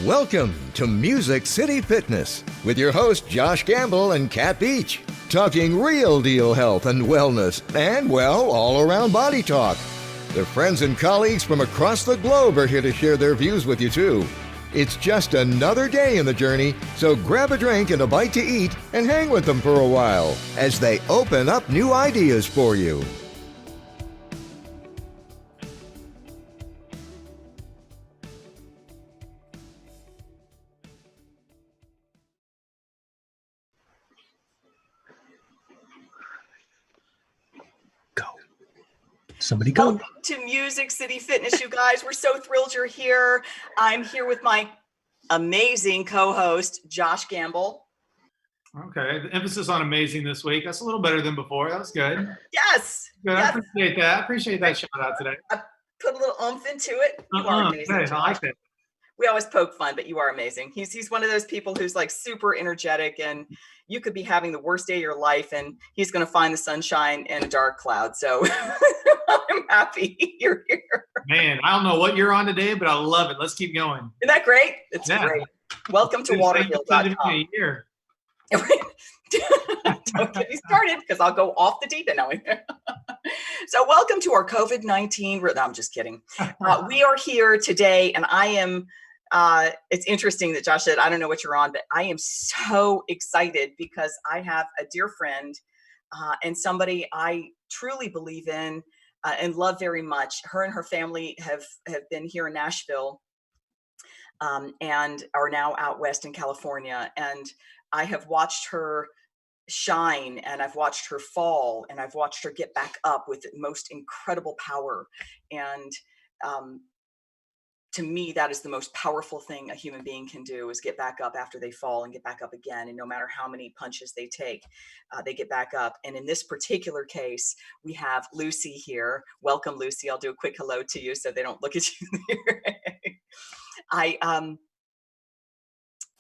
Welcome to Music City Fitness with your host Josh Gamble and Kat Beach, talking real deal health and wellness and, well, all around body talk. Their friends and colleagues from across the globe are here to share their views with you too. It's just another day in the journey, so grab a drink and a bite to eat and hang with them for a while as they open up new ideas for you. Somebody go. Welcome to Music City Fitness, you guys. We're so thrilled you're here. I'm here with my amazing co-host, Josh Gamble. Okay, the emphasis on amazing this week. That's a little better than before. That was good. Yes. Good. Yes. I appreciate that. I appreciate that shout out today. I put a little oomph into it. You are amazing, Okay, I Josh. like that. We always poke fun, but you are amazing. He's one of those people who's like super energetic, and you could be having the worst day of your life and he's going to find the sunshine in a dark cloud. So I'm happy you're here. Man, I don't know what you're on today, but I love it. Let's keep going. Isn't that great? It's great. Welcome to Waterhill.com. A year. Don't get me started because I'll go off the deep end now. So welcome to our COVID-19. No, I'm just kidding. We are here today, and I am, it's interesting that Josh said, I don't know what you're on, but I am so excited because I have a dear friend and somebody I truly believe in and love very much. Her and her family have been here in Nashville and are now out west in California. And I have watched her shine, and I've watched her fall, and I've watched her get back up with the most incredible power. And to me, that is the most powerful thing a human being can do, is get back up after they fall and get back up again. And no matter how many punches they take, they get back up. And in this particular case, we have Luci here. Welcome, Luci. I'll do a quick hello to you so they don't look at you. I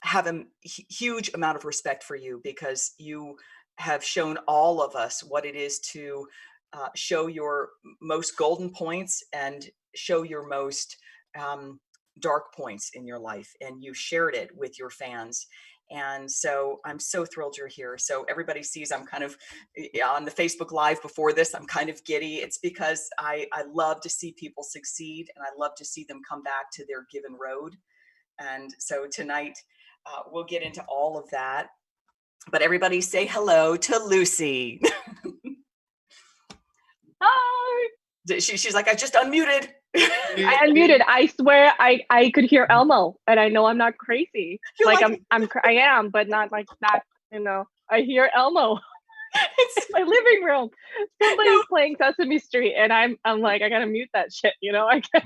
have a huge amount of respect for you because you have shown all of us what it is to show your most golden points and show your most dark points in your life. And you shared it with your fans. And so I'm so thrilled you're here. So everybody sees I'm kind of on the Facebook Live before this, I'm kind of giddy. It's because I love to see people succeed, and I love to see them come back to their given road. And so tonight, we'll get into all of that, but everybody say hello to Luci. Hi. She's like, I just unmuted. I unmuted. I swear I could hear Elmo, and I know I'm not crazy. You're I am, but not like that. You know, I hear Elmo. It's my living room. Somebody's playing Sesame Street, and I'm like, I gotta mute that shit. You know, I can't.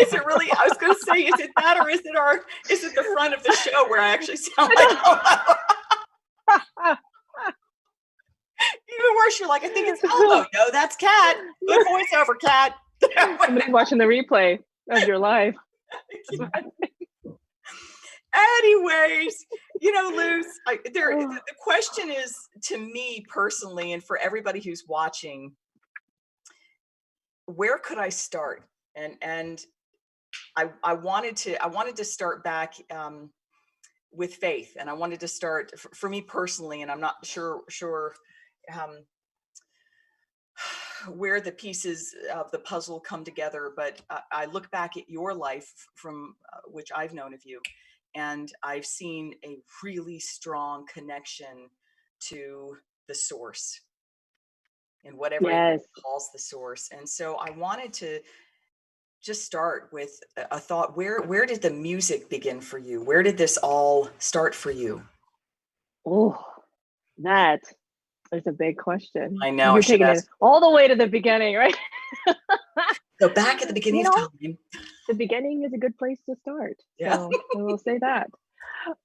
Is it really? I was going to say, is it that, or is it the front of the show where I actually sound like Elmo? Even worse, you're like, I think it's Elmo. No, that's Kat. Good voiceover, Kat. Somebody's watching the replay of your live. Anyways, you know, Luz, the question is, to me personally, and for everybody who's watching, where could I start? And I wanted to start back with faith, and I wanted to start for me personally, and I'm not sure where the pieces of the puzzle come together, but I look back at your life from which I've known of you, and I've seen a really strong connection to the source and whatever it calls the source. And so I wanted to just start with a thought. Where did the music begin for you? Where did this all start for you? Oh, that is a big question. I know. You're taking it all the way to the beginning, right? So back at the beginning of time. The beginning is a good place to start. Yeah. So we'll say that.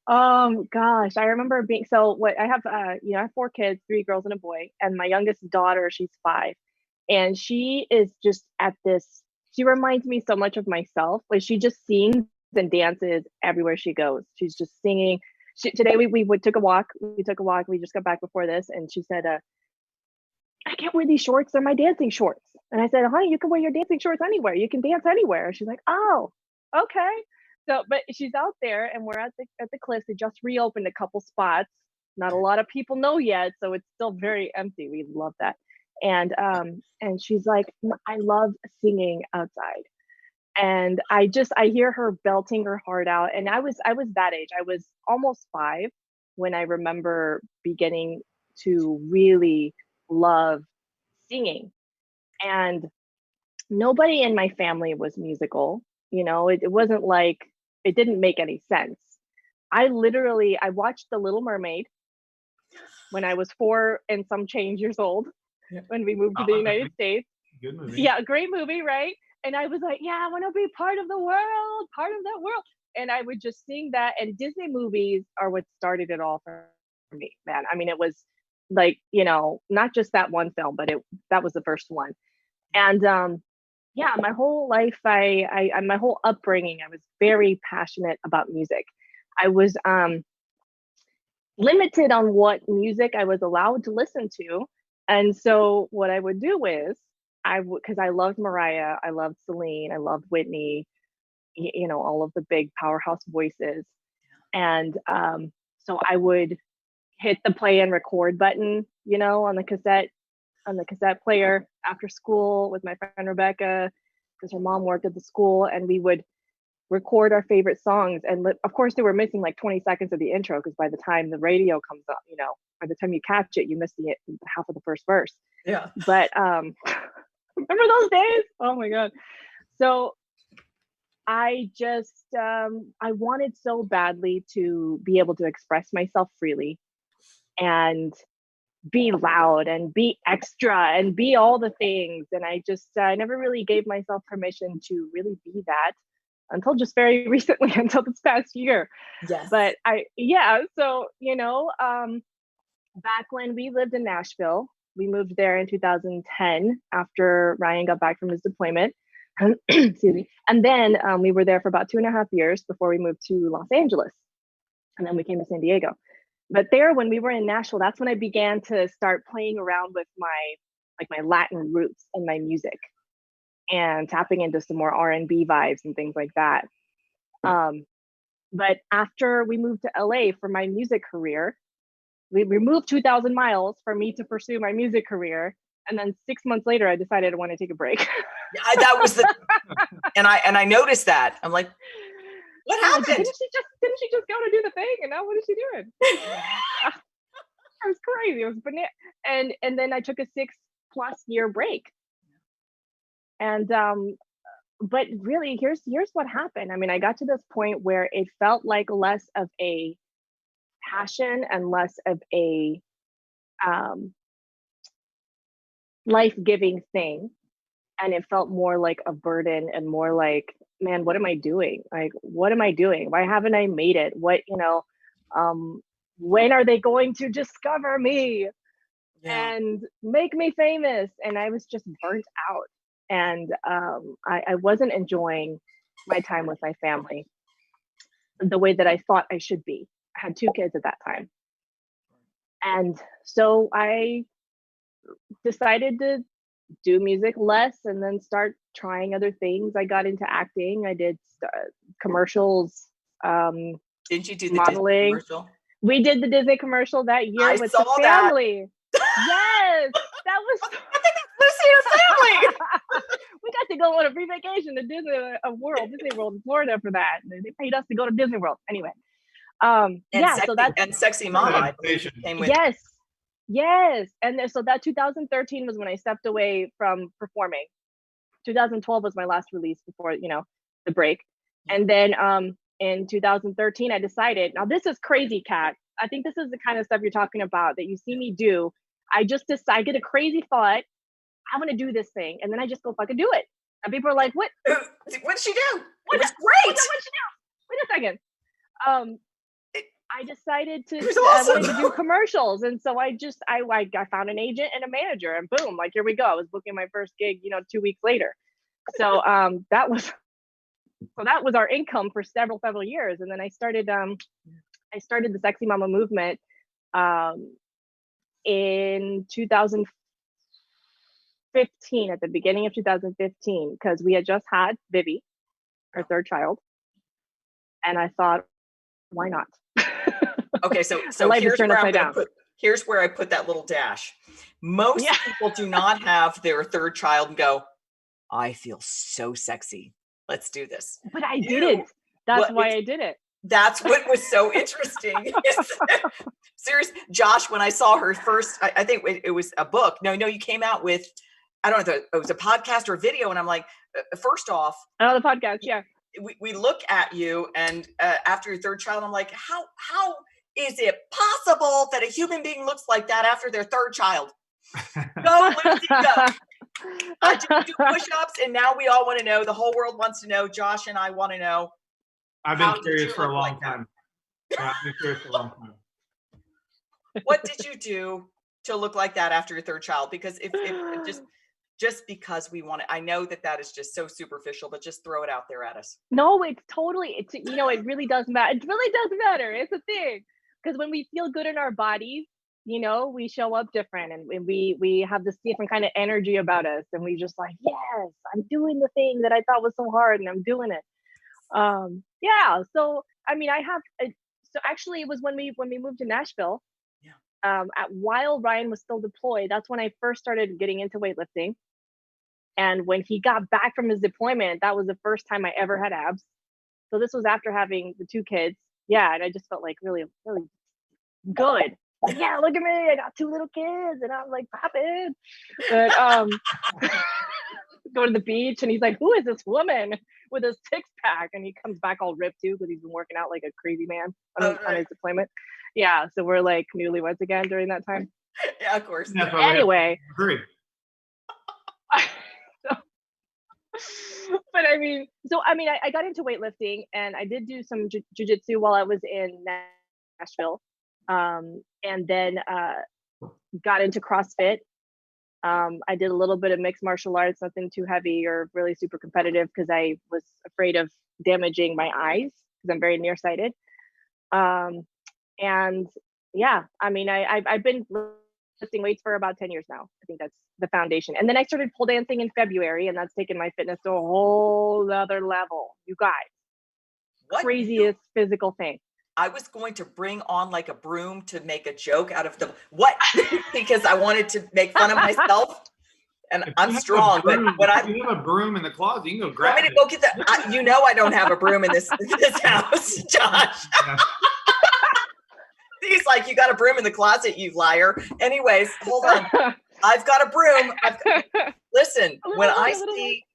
Gosh, I remember I have, I have 4 kids, 3 girls and a boy, and my youngest daughter, she's 5, and she is just she reminds me so much of myself. Like, she just sings and dances everywhere she goes. She's just singing. Today we took a walk. We just got back before this, and she said, I can't wear these shorts. They're my dancing shorts. And I said, honey, you can wear your dancing shorts anywhere. You can dance anywhere. She's like, oh, okay. So, but she's out there, and we're at the cliffs. They just reopened a couple spots. Not a lot of people know yet, so it's still very empty. We love that. And she's like, I love singing outside. And I hear her belting her heart out. And I was that age. I was almost 5 when I remember beginning to really love singing. And nobody in my family was musical. It wasn't like, it didn't make any sense. I watched The Little Mermaid when I was 4 and some change years old, when we moved to the United States. Good movie. Yeah, a great movie, right? And I was like, yeah, I want to be part of the world, part of that world. And I would just sing that. And Disney movies are what started it all for me, man. I mean, it was like, not just that one film, but that was the first one. And yeah, my whole life, my whole upbringing, I was very passionate about music. I was limited on what music I was allowed to listen to. And so what I would do is, because I loved Mariah, I loved Celine, I loved Whitney, all of the big powerhouse voices. And so I would hit the play and record button, on the cassette player after school with my friend Rebecca, because her mom worked at the school, and we would record our favorite songs. And of course, they were missing like 20 seconds of the intro, because by the time the radio comes up, by the time you catch it, you miss the half of the first verse. Yeah. But remember those days? Oh my God. So I just, I wanted so badly to be able to express myself freely and be loud and be extra and be all the things. And I never really gave myself permission to really be that until just very recently, until this past year. Yes. But so, back when we lived in Nashville, we moved there in 2010 after Ryan got back from his deployment. Excuse me. And then we were there for about 2.5 years before we moved to Los Angeles. And then we came to San Diego. But there, when we were in Nashville, that's when I began to start playing around with my Latin roots in my music and tapping into some more R&B vibes and things like that. But after we moved to LA for my music career, we moved 2,000 miles for me to pursue my music career. And then 6 months later, I decided I want to take a break. That was and I noticed that. I'm like, what happened? Didn't she just go to do the thing? And now what is she doing? It was crazy. It was banana. And then I took a 6+ year break. And but really, here's what happened. I mean, I got to this point where it felt like less of a passion and less of a life-giving thing, and it felt more like a burden and more like, man, what am I doing? Like, what am I doing? Why haven't I made it? When are they going to discover me and make me famous? And I was just burnt out, and I wasn't enjoying my time with my family the way that I thought I should be. I had 2 kids at that time. And so I decided to do music less and then start trying other things. I got into acting. I did commercials. Didn't you do the modeling? Disney commercial? We did the Disney commercial that year I with saw the family. Yes, that was. I think that's Lucy and family. We got to go on a free vacation to Disney World in Florida for that. They paid us to go to Disney World anyway. And Sexy Mama, I believe, came with. Yes. And so that 2013 was when I stepped away from performing. 2012 was my last release before, the break. And then in 2013, I decided, now this is crazy, Kat. I think this is the kind of stuff you're talking about that you see me do. I get a crazy thought. I'm going to do this thing. And then I just go fucking do it. And people are like, what? What'd she do? It was great. What'd she do? Wait a second. I decided I wanted to do commercials. And so I found an agent and a manager, and boom, like, here we go. I was booking my first gig, 2 weeks later. So that was our income for several years. And then I started the Sexy Mama movement in 2015, at the beginning of 2015, because we had just had Vivi, our third child. And I thought, why not? Okay, so life is here's turned where upside down. Here's where I put that little dash. Most people do not have their third child and go, I feel so sexy. Let's do this. But I didn't. That's why I did it. That's what was so interesting. Serious, Josh, when I saw her first, I think it was a book. No, you came out with, I don't know, it was a podcast or a video. And I'm like, first off. Oh, the podcast, yeah. We look at you and after your third child, I'm like, how is it possible that a human being looks like that after their third child? Go, Lucy, go. I didn't do push-ups, and now we all want to know. The whole world wants to know. Josh and I want to know. I've been curious for a long time. Yeah, I've been curious for a long time. What did you do to look like that after your third child? Because if just because we want to, I know that is just so superficial, but just throw it out there at us. No, it's it really does matter. It really does matter. It's a thing. Because when we feel good in our bodies, we show up different, and we have this different kind of energy about us, and we just like, yes, I'm doing the thing that I thought was so hard, and I'm doing it. Yeah. So I mean, so actually, it was when we moved to Nashville. Yeah. While Ryan was still deployed, that's when I first started getting into weightlifting. And when he got back from his deployment, that was the first time I ever had abs. So this was after having the 2 kids. Yeah, and I just felt like really, really good. Like, yeah, look at me, I got 2 little kids, and I'm like popping. But go to the beach, and he's like, who is this woman with a 6-pack? And he comes back all ripped too, because he's been working out like a crazy man on his deployment. Yeah, so we're like newlyweds again during that time. Yeah, of course. Anyway. But I mean, I got into weightlifting, and I did do some jujitsu while I was in Nashville, and then got into CrossFit. I did a little bit of mixed martial arts, nothing too heavy or really super competitive, because I was afraid of damaging my eyes, because I'm very nearsighted. And yeah, I mean, I've been lifting weights for about 10 years now. I think that's the foundation. And then I started pole dancing in February, and that's taken my fitness to a whole other level. You guys, craziest physical thing. I was going to bring on like a broom to make a joke out of because I wanted to make fun of myself. And I'm strong, but when you have a broom in the closet, you can go grab it. I'm gonna go get that. I don't have a broom in this house, Josh. Yeah. He's like, you got a broom in the closet, you liar. Anyways, hold on. I've got a broom. Listen, when I see,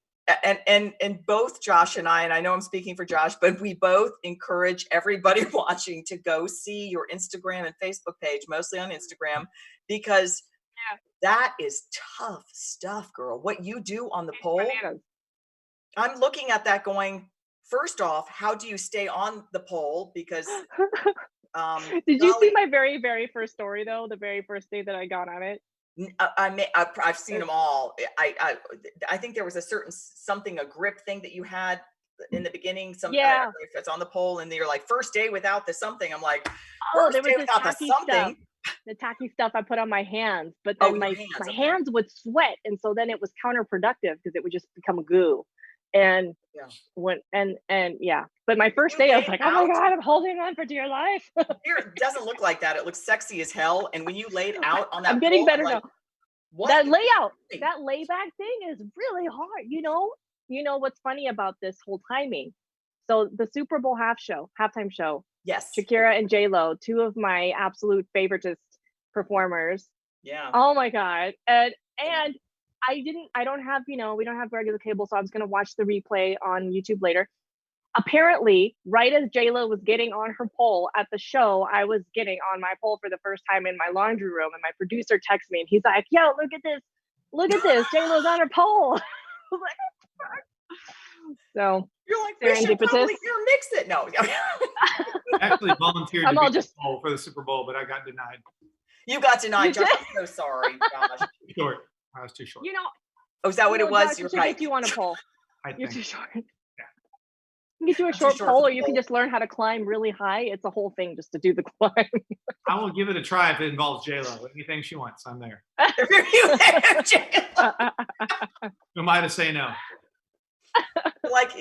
and both Josh and I know I'm speaking for Josh, but we both encourage everybody watching to go see your Instagram and Facebook page, mostly on Instagram, because that is tough stuff, girl. What you do on the pole, I'm looking at that going, first off, how do you stay on the pole? Because did you see my very, very first story though? The very first day that I got on it? I've seen them all. I think there was a grip thing that you had in the beginning. Something if it's on the pole, and you're like, first day without the something. I'm like, first day without the something. The tacky stuff I put on my hands, but then my hands would sweat, and so then it was counterproductive, because it would just become goo. And but my first day I was like, oh my God, I'm holding on for dear life. It doesn't look like that. It looks sexy as hell. And when you laid out on that, I'm getting better now. That layback thing is really hard. You know what's funny about this whole timing? So the Super Bowl halftime show. Yes. Shakira and J-Lo, 2 of my absolute favoritist performers. Yeah. Oh my God. And I don't have, we don't have regular cable, so I was going to watch the replay on YouTube later. Apparently, right as J-Lo was getting on her pole at the show, I was getting on my pole for the first time in my laundry room, and my producer texts me, and he's like, yo, look at this, J-Lo's on her pole. I was like, so you're like, we should probably mix it. No. I actually volunteered to be for the Super Bowl, but I got denied. You got denied, Josh. I'm so sorry, Josh. Short. I was too short. Oh, is that what it was? You're right. Get you on a pole. You're too short. Yeah. You can get you a short pole, or you can just learn how to climb really high. It's a whole thing just to do the climb. I will give it a try if it involves J-Lo. Anything she wants, I'm there. Who am I to say no? Like,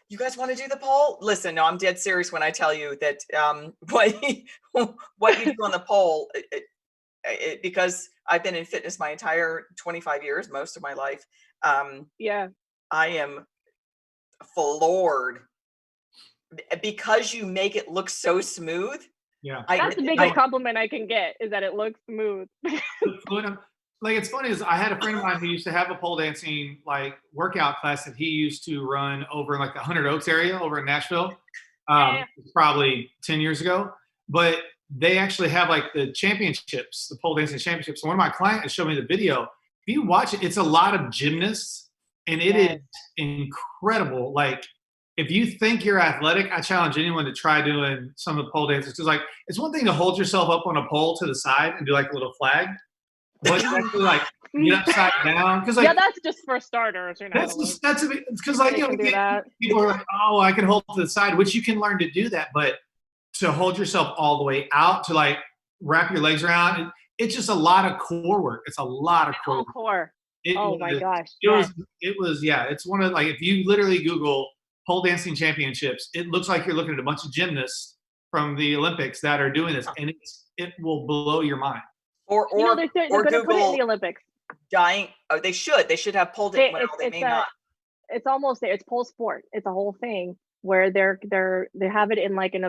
you guys want to do the pole? Listen, no, I'm dead serious when I tell you that what you do on the pole, because I've been in fitness my entire 25 years, most of my life. Yeah. I am floored because you make it look so smooth. Yeah. That's the biggest compliment I can get, is that it looks smooth. Like, it's funny is I had a friend of mine who used to have a pole dancing like workout class that he used to run over in like the 100 Oaks area over in Nashville. Probably 10 years ago. But they actually have like the championships, the pole dancing championships. So one of my clients showed me the video. If you watch it, it's a lot of gymnasts, and it is incredible. Like, if you think you're athletic, I challenge anyone to try doing some of the pole dances. Because like, it's one thing to hold yourself up on a pole to the side and do like a little flag. But you actually like get upside down, because like, yeah, that's just for starters. That's because like, you know, people are like, oh, I can hold to the side, which you can learn to do that, but to hold yourself all the way out, to like wrap your legs around, it's just a lot of core work. It's a lot of core. My gosh. It's one of, like, if you literally Google pole dancing championships, it looks like you're looking at a bunch of gymnasts from the Olympics that are doing this, and it will blow your mind. Or they're going to put it in the Olympics. They should have pulled it. They may not. It's almost there. It's pole sport. It's a whole thing where they have it in like an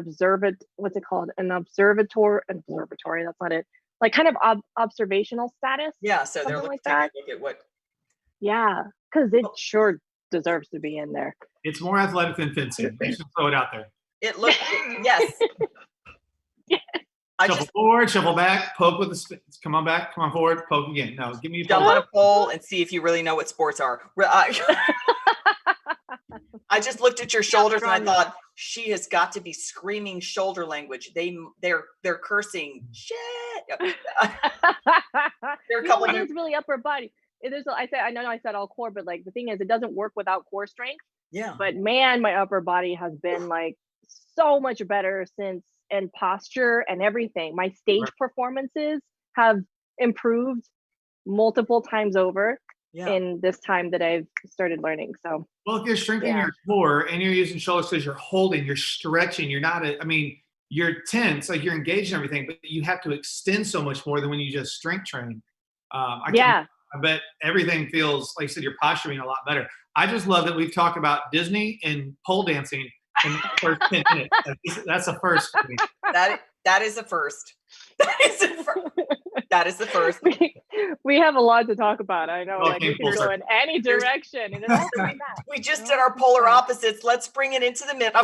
what's it called? An observatory. That's not it. Like kind of observational status. Yeah. So they're looking like look at what. Yeah, because it sure deserves to be in there. It's more athletic than fencing. You should throw it out there. It looks. Yes. Shuffle forward, shuffle back, poke with the spin. Come on back, come on forward, poke again. No, give me a jump on a pole and see if you really know what sports are. I just looked at your shoulders and I thought, she has got to be screaming shoulder language. They're cursing shit. There are a couple. It's really upper body. I know I said all core, but like the thing is, it doesn't work without core strength. Yeah. But man, my upper body has been like so much better since. And posture and everything. My stage performances have improved multiple times over in this time that I've started learning. So, well, if you're strengthening your core and you're using shoulders because you're holding, you're stretching, you're not, you're tense, like you're engaged in everything, but you have to extend so much more than when you just strength train. I bet everything feels, like you said, your posture being a lot better. I just love that we've talked about Disney and pole dancing in the first 10 minutes. That's a first for me. That is a first. That is the first. We have a lot to talk about. I know, like we can go in any direction, and we just did our polar opposites. Let's bring it into the middle.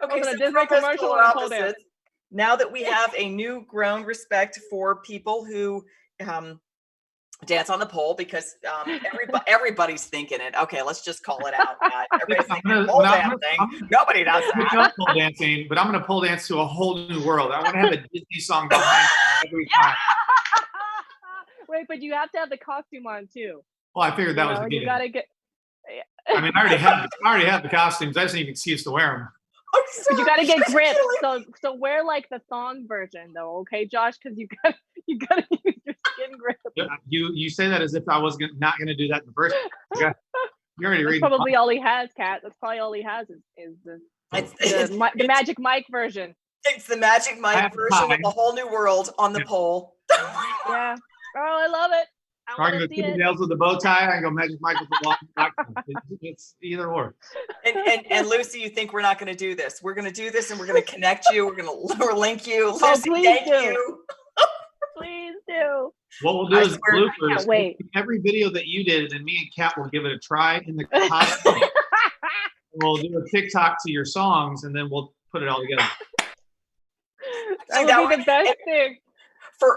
Okay, so Disney commercial or opposites. Now that we have a new grown respect for people who dance on the pole, because everybody's thinking it. Okay, let's just call it out. Everybody's thinking pole dancing. Nobody does that. Pole dancing, but I'm going to pole dance to a whole new world. I want to have a Disney song behind every time. Wait, but you have to have the costume on too. Well, I figured that was the you gotta get. I already have the costumes. I just need an excuse to wear them. But you gotta get grips. So wear like the thong version though, okay, Josh? Because you gotta use your skin grip. You say that as if I was not gonna do that in the first place. You're already reading. Probably all he has, Kat. That's probably all he has is the Magic Mike version. It's the Magic Mike version of a whole new world on the pole. Yeah. Oh, I love it. I can go Chippy Dales with the bow tie. I can go Magic Mike with the long. It's either or. And Lucy, you think we're not going to do this? We're going to do this, and we're going to connect you. We're going to link you. Lucy, thank you. Please do. What we'll do is bloopers. Wait. Every video that you did, and me and Kat will give it a try in the costume. We'll do a TikTok to your songs, and then we'll put it all together. That would be the best thing.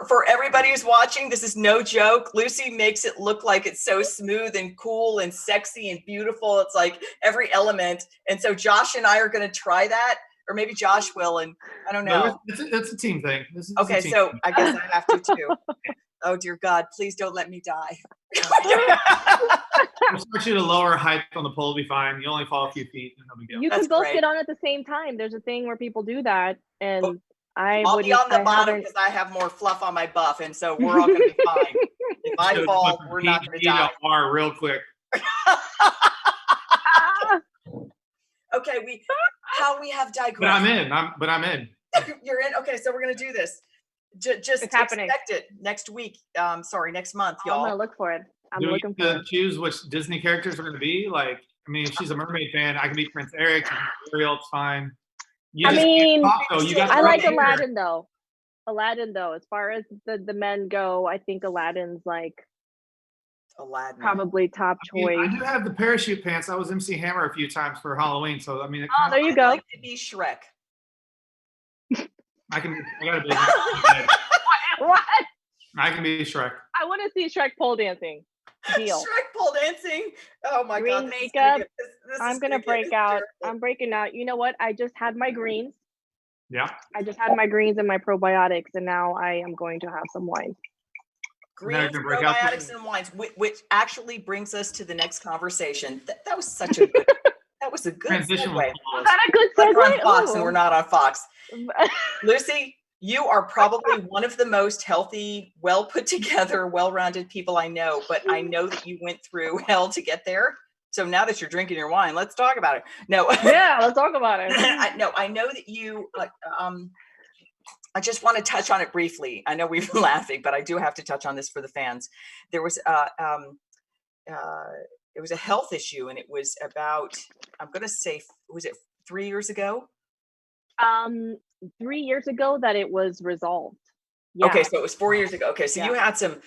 For everybody who's watching, this is no joke. Lucy makes it look like it's so smooth and cool and sexy and beautiful. It's like every element. And so Josh and I are going to try that, or maybe Josh will, and I don't know. No, it's a team thing. Okay, so I guess I have to too. Oh dear God, please don't let me die. We'll start you to lower height on the pole, be fine. You only fall a few feet, and no big deal. You can both get on at the same time. There's a thing where people do that, and I'll be on the bottom because I have more fluff on my buff, and so we're all going to be fine. If I fall, we're not going to die. Real quick. Okay, we have digressed. But I'm in. You're in. Okay, so we're going to do this. Just expect it next week. Next month, y'all. I'm going to look for it. I'm looking for it. Choose which Disney characters are going to be. Like, I mean, if she's a mermaid fan, I can be Prince Eric. Ariel, it's fine. I like Aladdin though. As far as the men go, I think Aladdin's like probably top choice. I do have the parachute pants. I was MC Hammer a few times for Halloween, so I mean. There you go. Like to be Shrek. I gotta be. What? I can be Shrek. I want to see Shrek pole dancing. Deal. Shrek pole dancing. Oh my God. Green makeup. I'm gonna break out. I'm breaking out. You know what? I just had my greens. Yeah. I just had my greens and my probiotics, and now I am going to have some wine. Greens, probiotics, and wines, which actually brings us to the next conversation. That was such a good. That was a good transition. Segue. Was that a good segue? We're on Fox, and we're not on Fox. Luci, you are probably one of the most healthy, well put together, well-rounded people I know, but I know that you went through hell to get there. So now that you're drinking your wine, let's talk about it. No. Yeah, let's talk about it. I know that you I just want to touch on it briefly. I know we've been laughing, but I do have to touch on this for the fans. There was it was a health issue, and it was about, I'm going to say, was it 3 years ago? 3 years ago that it was resolved. Yeah. Okay, so it was 4 years ago. Okay, so you had some,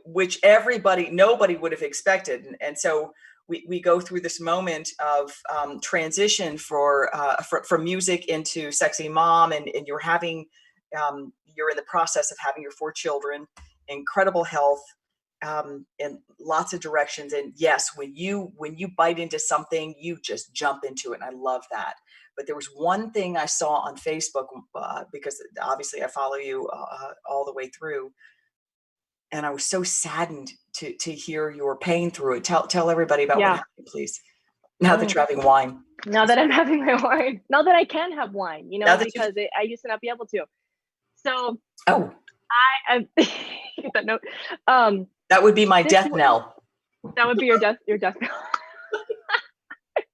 which nobody would have expected. And so we go through this moment of transition from music into sexy mom, and you're having, you're in the process of having your 4 children, incredible health, in lots of directions. And yes, when you bite into something, you just jump into it. And I love that. But there was one thing I saw on Facebook, because obviously I follow you all the way through. And I was so saddened to hear your pain through it. Tell everybody about what happened, please. Now that you're having wine. Now that I'm having my wine. Now that I can have wine, because I used to not be able to. So I get that note. That would be my death knell. That would be your death knell.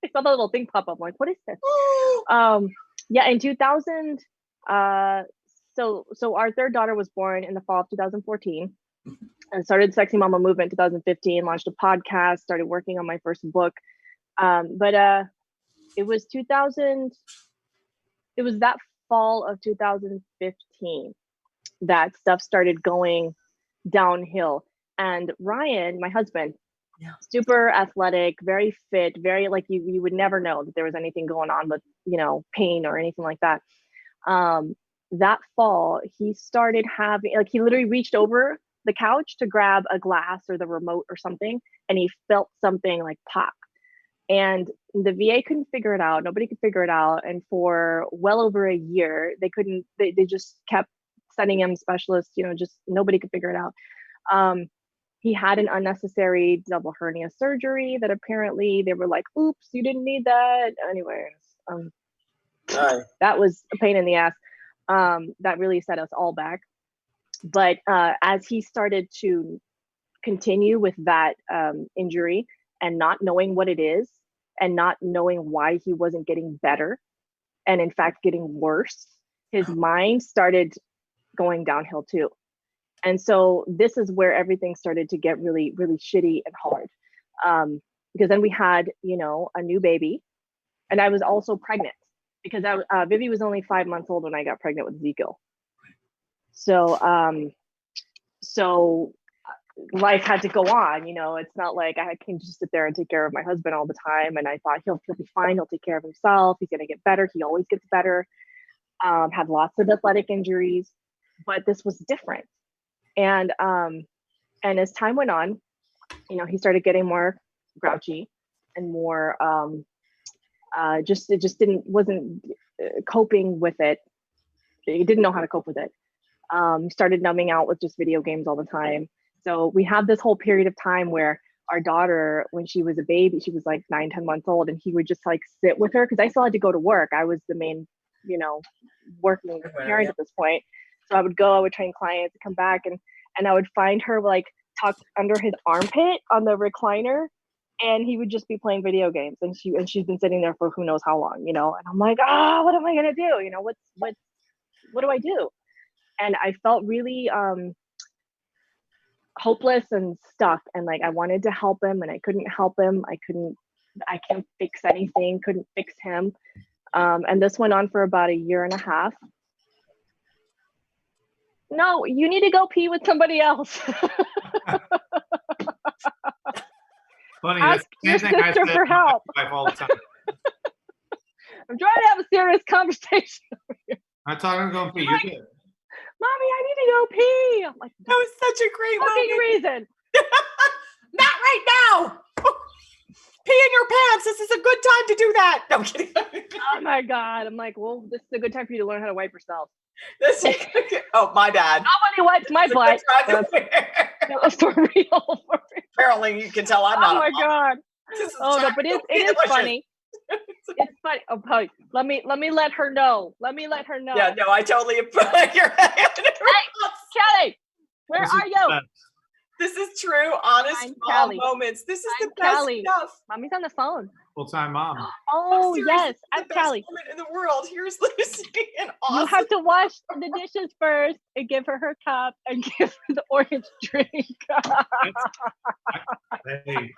I saw that little thing pop up. I'm like, what is this? In 2000, so our third daughter was born in the fall of 2014, and started Sexy Mama movement in 2015, launched a podcast, started working on my first book. But it was 2000, it was that fall of 2015 that stuff started going downhill. And Ryan, my husband, super athletic, very fit, very like you would never know that there was anything going on with, pain or anything like that. That fall, he started having, he literally reached over the couch to grab a glass or the remote or something, and he felt something like pop. And the VA couldn't figure it out. Nobody could figure it out. And for well over a year, they just kept sending him specialists, just nobody could figure it out. He had an unnecessary double hernia surgery that apparently they were like, oops, you didn't need that. Anyways, that was a pain in the ass. That really set us all back. But as he started to continue with that injury and not knowing what it is and not knowing why he wasn't getting better and in fact getting worse, his mind started going downhill too. And so this is where everything started to get really, really shitty and hard. Because then we had, a new baby, and I was also pregnant because Vivi was only 5 months old when I got pregnant with Zico. So life had to go on, it's not like I can just sit there and take care of my husband all the time. And I thought he'll be fine. He'll take care of himself. He's going to get better. He always gets better. Had lots of athletic injuries, but this was different. And as time went on, he started getting more grouchy and more, wasn't coping with it. He didn't know how to cope with it. Started numbing out with just video games all the time. So we had this whole period of time where our daughter, when she was a baby, she was like 9-10 months old, and he would just sit with her because I still had to go to work. I was the main working parent at this point. So I would train clients, come back, and I would find her like tucked under his armpit on the recliner, and he would just be playing video games, and she's been sitting there for who knows how long, and I'm like, what am I gonna do? What do I do? And I felt really hopeless and stuck, and like I wanted to help him and I couldn't help him. I can't fix anything, couldn't fix him. And this went on for about a year and a half. No, you need to go pee with somebody else. Funny, ask your sister for help. All the time. I'm trying to have a serious conversation. I'm talking to go pee. You're good. Mommy, I need to go pee. I'm like, that was such a great fucking reason. Not right now. Pee in your pants. This is a good time to do that. No, I'm kidding. Oh my God. I'm like, well, this is a good time for you to learn how to wipe yourself. Oh, my bad. Nobody wipes my butt. That was for real. Apparently, you can tell I'm not. Oh my God. No, but it is funny. It's funny. Oh, let me let her know. Yeah, no, I totally put your hand in her Hey, Kelly, where are you? This is true, honest mom moments. This is the best stuff. Mommy's on the phone. Full-time mom. Oh, yes. I'm Kelly. Woman in the world. Here's Lucy. And awesome. You have to wash the dishes first and give her her cup and give her the orange drink. Hey,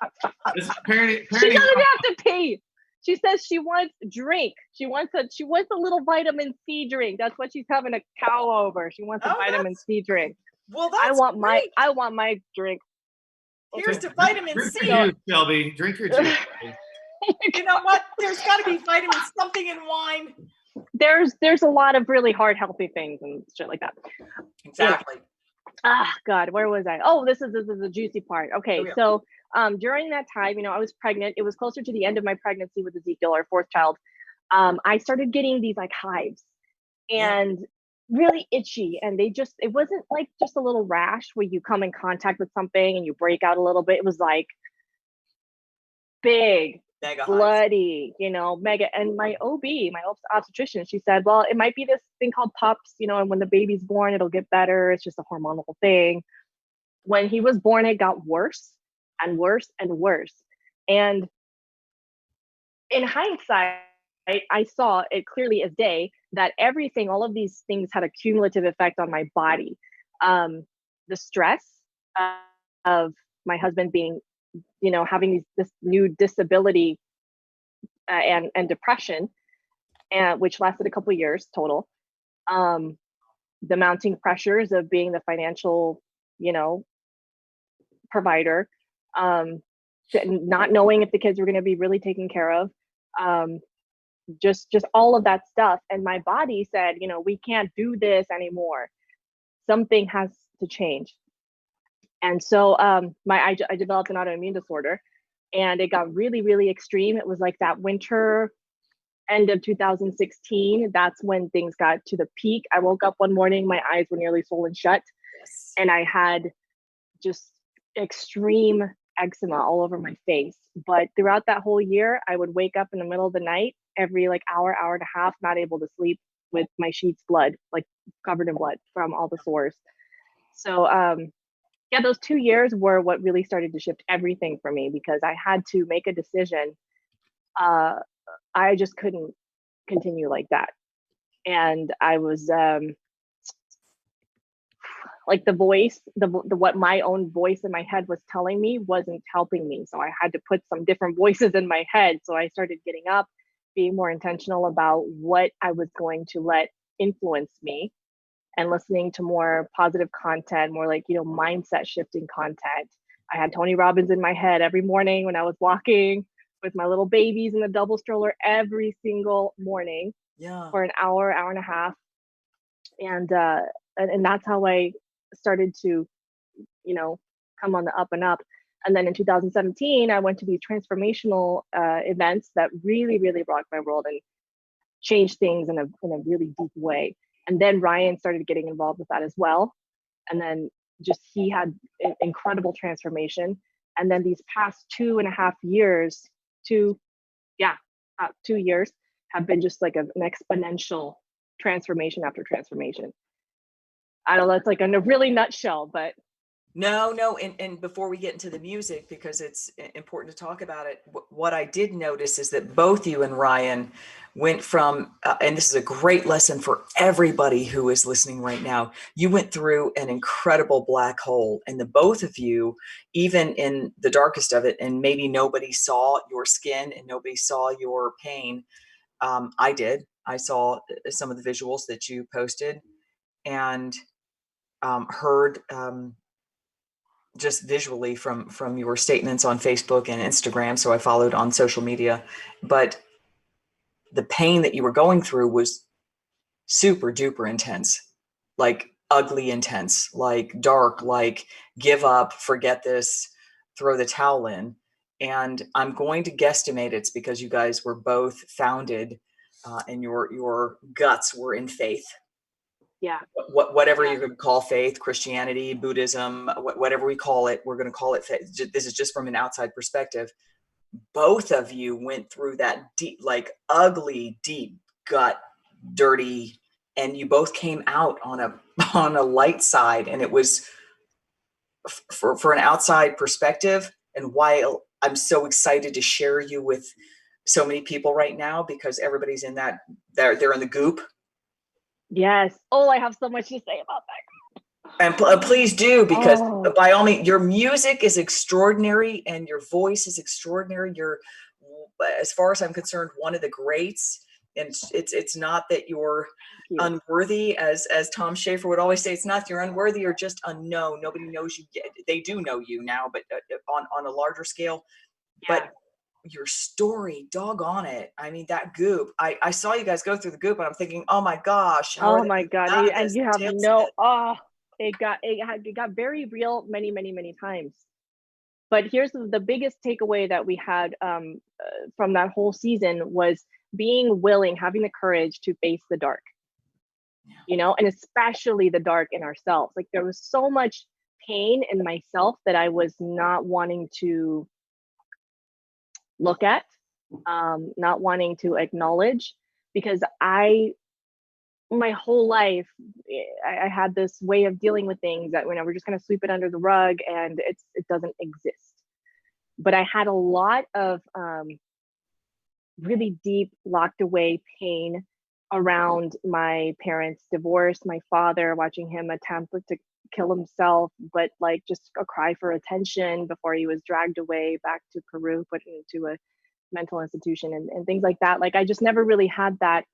this is parenting. She doesn't have to pee. She says she wants drink. She wants a little vitamin C drink. That's what she's having a cow over. She wants a vitamin C drink. Well, that's I want great. my drink. Here's to vitamin Drink C. your juice, Shelby. Drink your juice. You know what? There's got to be vitamin something in wine. There's a lot of really hard healthy things and shit like that. Exactly. God, where was I? Oh, this is the juicy part. Okay, so during that time, I was pregnant. It was closer to the end of my pregnancy with Ezekiel, our fourth child. I started getting these like hives and really itchy, and it wasn't like just a little rash where you come in contact with something and you break out a little bit. It was like big, mega bloody, mega. And my obstetrician, she said, well, it might be this thing called PUPS, and when the baby's born, it'll get better. It's just a hormonal thing. When he was born, it got worse and worse and worse. And in hindsight, I saw it clearly as day that all of these things had a cumulative effect on my body. The stress of my husband being, having this new disability and depression, which lasted a couple of years total. The mounting pressures of being the financial, provider, not knowing if the kids were going to be really taken care of. Just all of that stuff. And my body said, we can't do this anymore. Something has to change. And so I developed an autoimmune disorder, and it got really, really extreme. It was like that winter, end of 2016. That's when things got to the peak. I woke up one morning, my eyes were nearly swollen shut. Yes. And I had just extreme eczema all over my face. But throughout that whole year, I would wake up in the middle of the night, every like hour and a half, not able to sleep, with my sheets like covered in blood from all the sores. So those 2 years were what really started to shift everything for me, because I had to make a decision. I just couldn't continue like that. And I was like the voice, what my own voice in my head was telling me wasn't helping me. So I had to put some different voices in my head. So I started getting up, being more intentional about what I was going to let influence me, and listening to more positive content, more like, mindset shifting content. I had Tony Robbins in my head every morning when I was walking with my little babies in the double stroller every single morning for an hour and a half. And that's how I started to, come on the up and up. And then in 2017, I went to these transformational events that really, really rocked my world and changed things in a really deep way. And then Ryan started getting involved with that as well. And then he had an incredible transformation. And then these past 2.5 years, 2 years have been just like an exponential transformation after transformation. I don't know, it's like in a really nutshell, but No. And before we get into the music, because it's important to talk about it, what I did notice is that both you and Ryan went from, and this is a great lesson for everybody who is listening right now, you went through an incredible black hole, and the both of you, even in the darkest of it, and maybe nobody saw your skin and nobody saw your pain. I did. I saw some of the visuals that you posted and heard just visually from your statements on Facebook and Instagram. So I followed on social media, but the pain that you were going through was super duper intense, like ugly intense, like dark, like give up, forget this, throw the towel in. And I'm going to guesstimate it's because you guys were both founded and your guts were in faith. yeah. Whatever you're going to call faith, Christianity, Buddhism, whatever we call it, we're going to call it faith. This is just from an outside perspective. Both of you went through that deep, like ugly, deep gut, dirty, and you both came out on a light side. And it was for an outside perspective. And while I'm so excited to share you with so many people right now, because everybody's in that, they're in the goop. Yes. Oh, I have so much to say about that. And please do, because by all means, your music is extraordinary and your voice is extraordinary. You're, as far as I'm concerned, one of the greats. And it's not that you're unworthy, as Tom Schaefer would always say. It's not that you're unworthy or just unknown. Nobody knows you yet. They do know you now, but on a larger scale. Yeah. But your story, doggone it. I mean, that goop. I saw you guys go through the goop, and I'm thinking, oh my gosh. Oh my God. And you have no, it got very real many, many, many times. But here's the biggest takeaway that we had from that whole season was being willing, having the courage to face the dark, you know, and especially the dark in ourselves. Like there was so much pain in myself that I was not wanting to look at, not wanting to acknowledge, because my whole life, I had this way of dealing with things that we're just going to sweep it under the rug and it doesn't exist. But I had a lot of really deep, locked away pain around my parents' divorce, my father, watching him attempt to kill himself, but like just a cry for attention before he was dragged away back to Peru, put into a mental institution and things like that. Like I just never really had that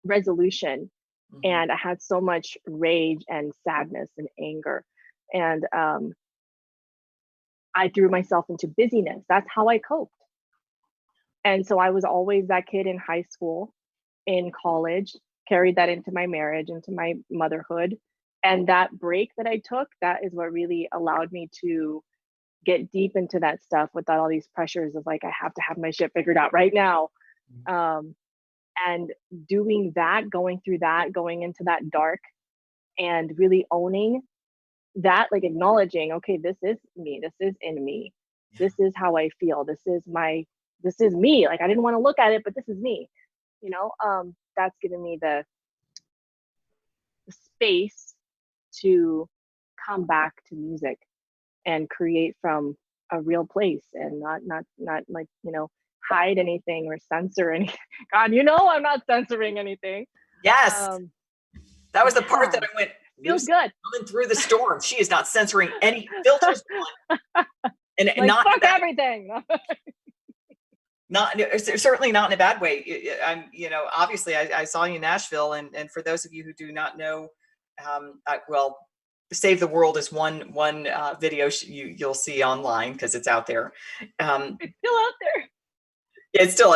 resolution. Mm-hmm. And I had so much rage and sadness and anger. And I threw myself into busyness. That's how I coped. And so I was always that kid in high school, in college, carried that into my marriage, into my motherhood. And that break that I took, that is what really allowed me to get deep into that stuff without all these pressures of like, I have to have my shit figured out right now. And doing that, going through that, going into that dark and really owning that, like acknowledging, okay, this is me, this is in me, this is how I feel, this is me. Like I didn't want to look at it, but this is me, you know. That's given me the space to come back to music and create from a real place and not like, you know, hide anything or censor anything. God, you know, I'm not censoring anything. Yes. That was the part that I went, feels good. Coming through the storm. She is not censoring any filters. And like, not fuck everything. Not certainly not in a bad way. I'm, you know, obviously I saw you in Nashville, and for those of you who do not know, well, Save the World is one video you'll see online because it's out there. It's still out there.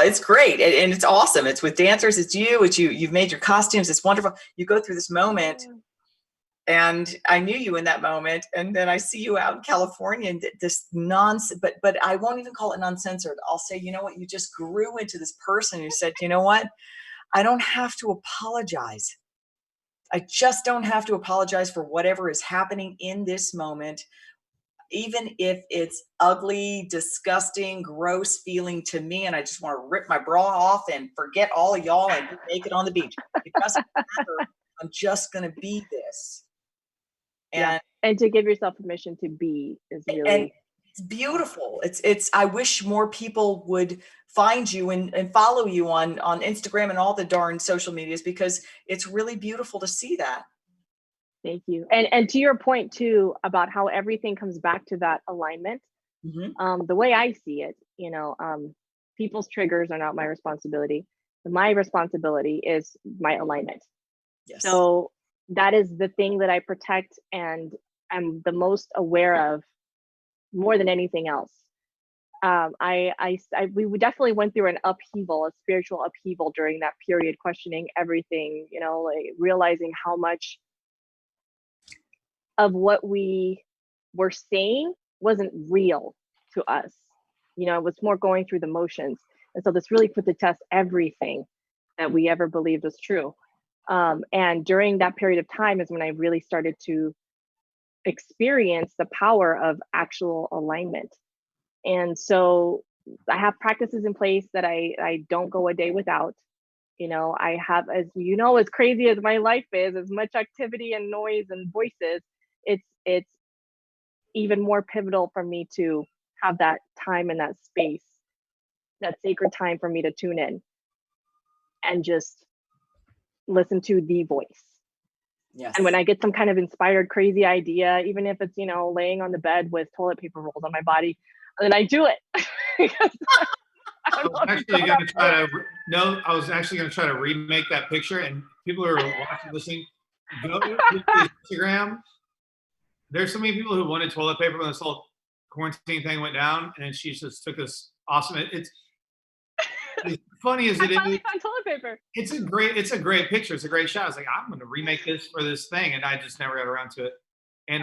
It's great and it's awesome. It's with dancers. It's you've made your costumes. It's wonderful. You go through this moment. And I knew you in that moment, and then I see you out in California, and this nonsense. But I won't even call it non-censored. I'll say, you know what? You just grew into this person who said, you know what? I don't have to apologize. I just don't have to apologize for whatever is happening in this moment. even if it's ugly, disgusting, gross feeling to me, and I just want to rip my bra off and forget all of y'all and be naked on the beach. It doesn't matter. I'm just going to be this. And, and to give yourself permission to be is really. And it's beautiful. I wish more people would find you and follow you on Instagram and all the darn social medias, because it's really beautiful to see that. Thank you. And to your point too, about how everything comes back to that alignment. The way I see it, people's triggers are not my responsibility. My responsibility is my alignment. Yes. So that is the thing that I protect and I'm the most aware of more than anything else. We definitely went through an upheaval, a spiritual upheaval during that period, questioning everything, like realizing how much of what we were saying wasn't real to us. It was more going through the motions. And so this really put to test everything that we ever believed was true. And during that period of time is when I really started to experience the power of actual alignment. And so I have practices in place that I don't go a day without. I have, as crazy as my life is, as much activity and noise and voices, it's even more pivotal for me to have that time and that space, that sacred time for me to tune in and just listen to the voice. Yes. And when I get some kind of inspired, crazy idea, even if it's, laying on the bed with toilet paper rolls on my body, then I do it. I was actually going to try to remake that picture, and people who are watching, listening, go to Instagram. There's so many people who wanted toilet paper when this whole quarantine thing went down, and she just took this awesome. It's funny as it is. I finally found toilet paper. It's a great picture. It's a great shot. I was like, I'm going to remake this for this thing, and I just never got around to it. And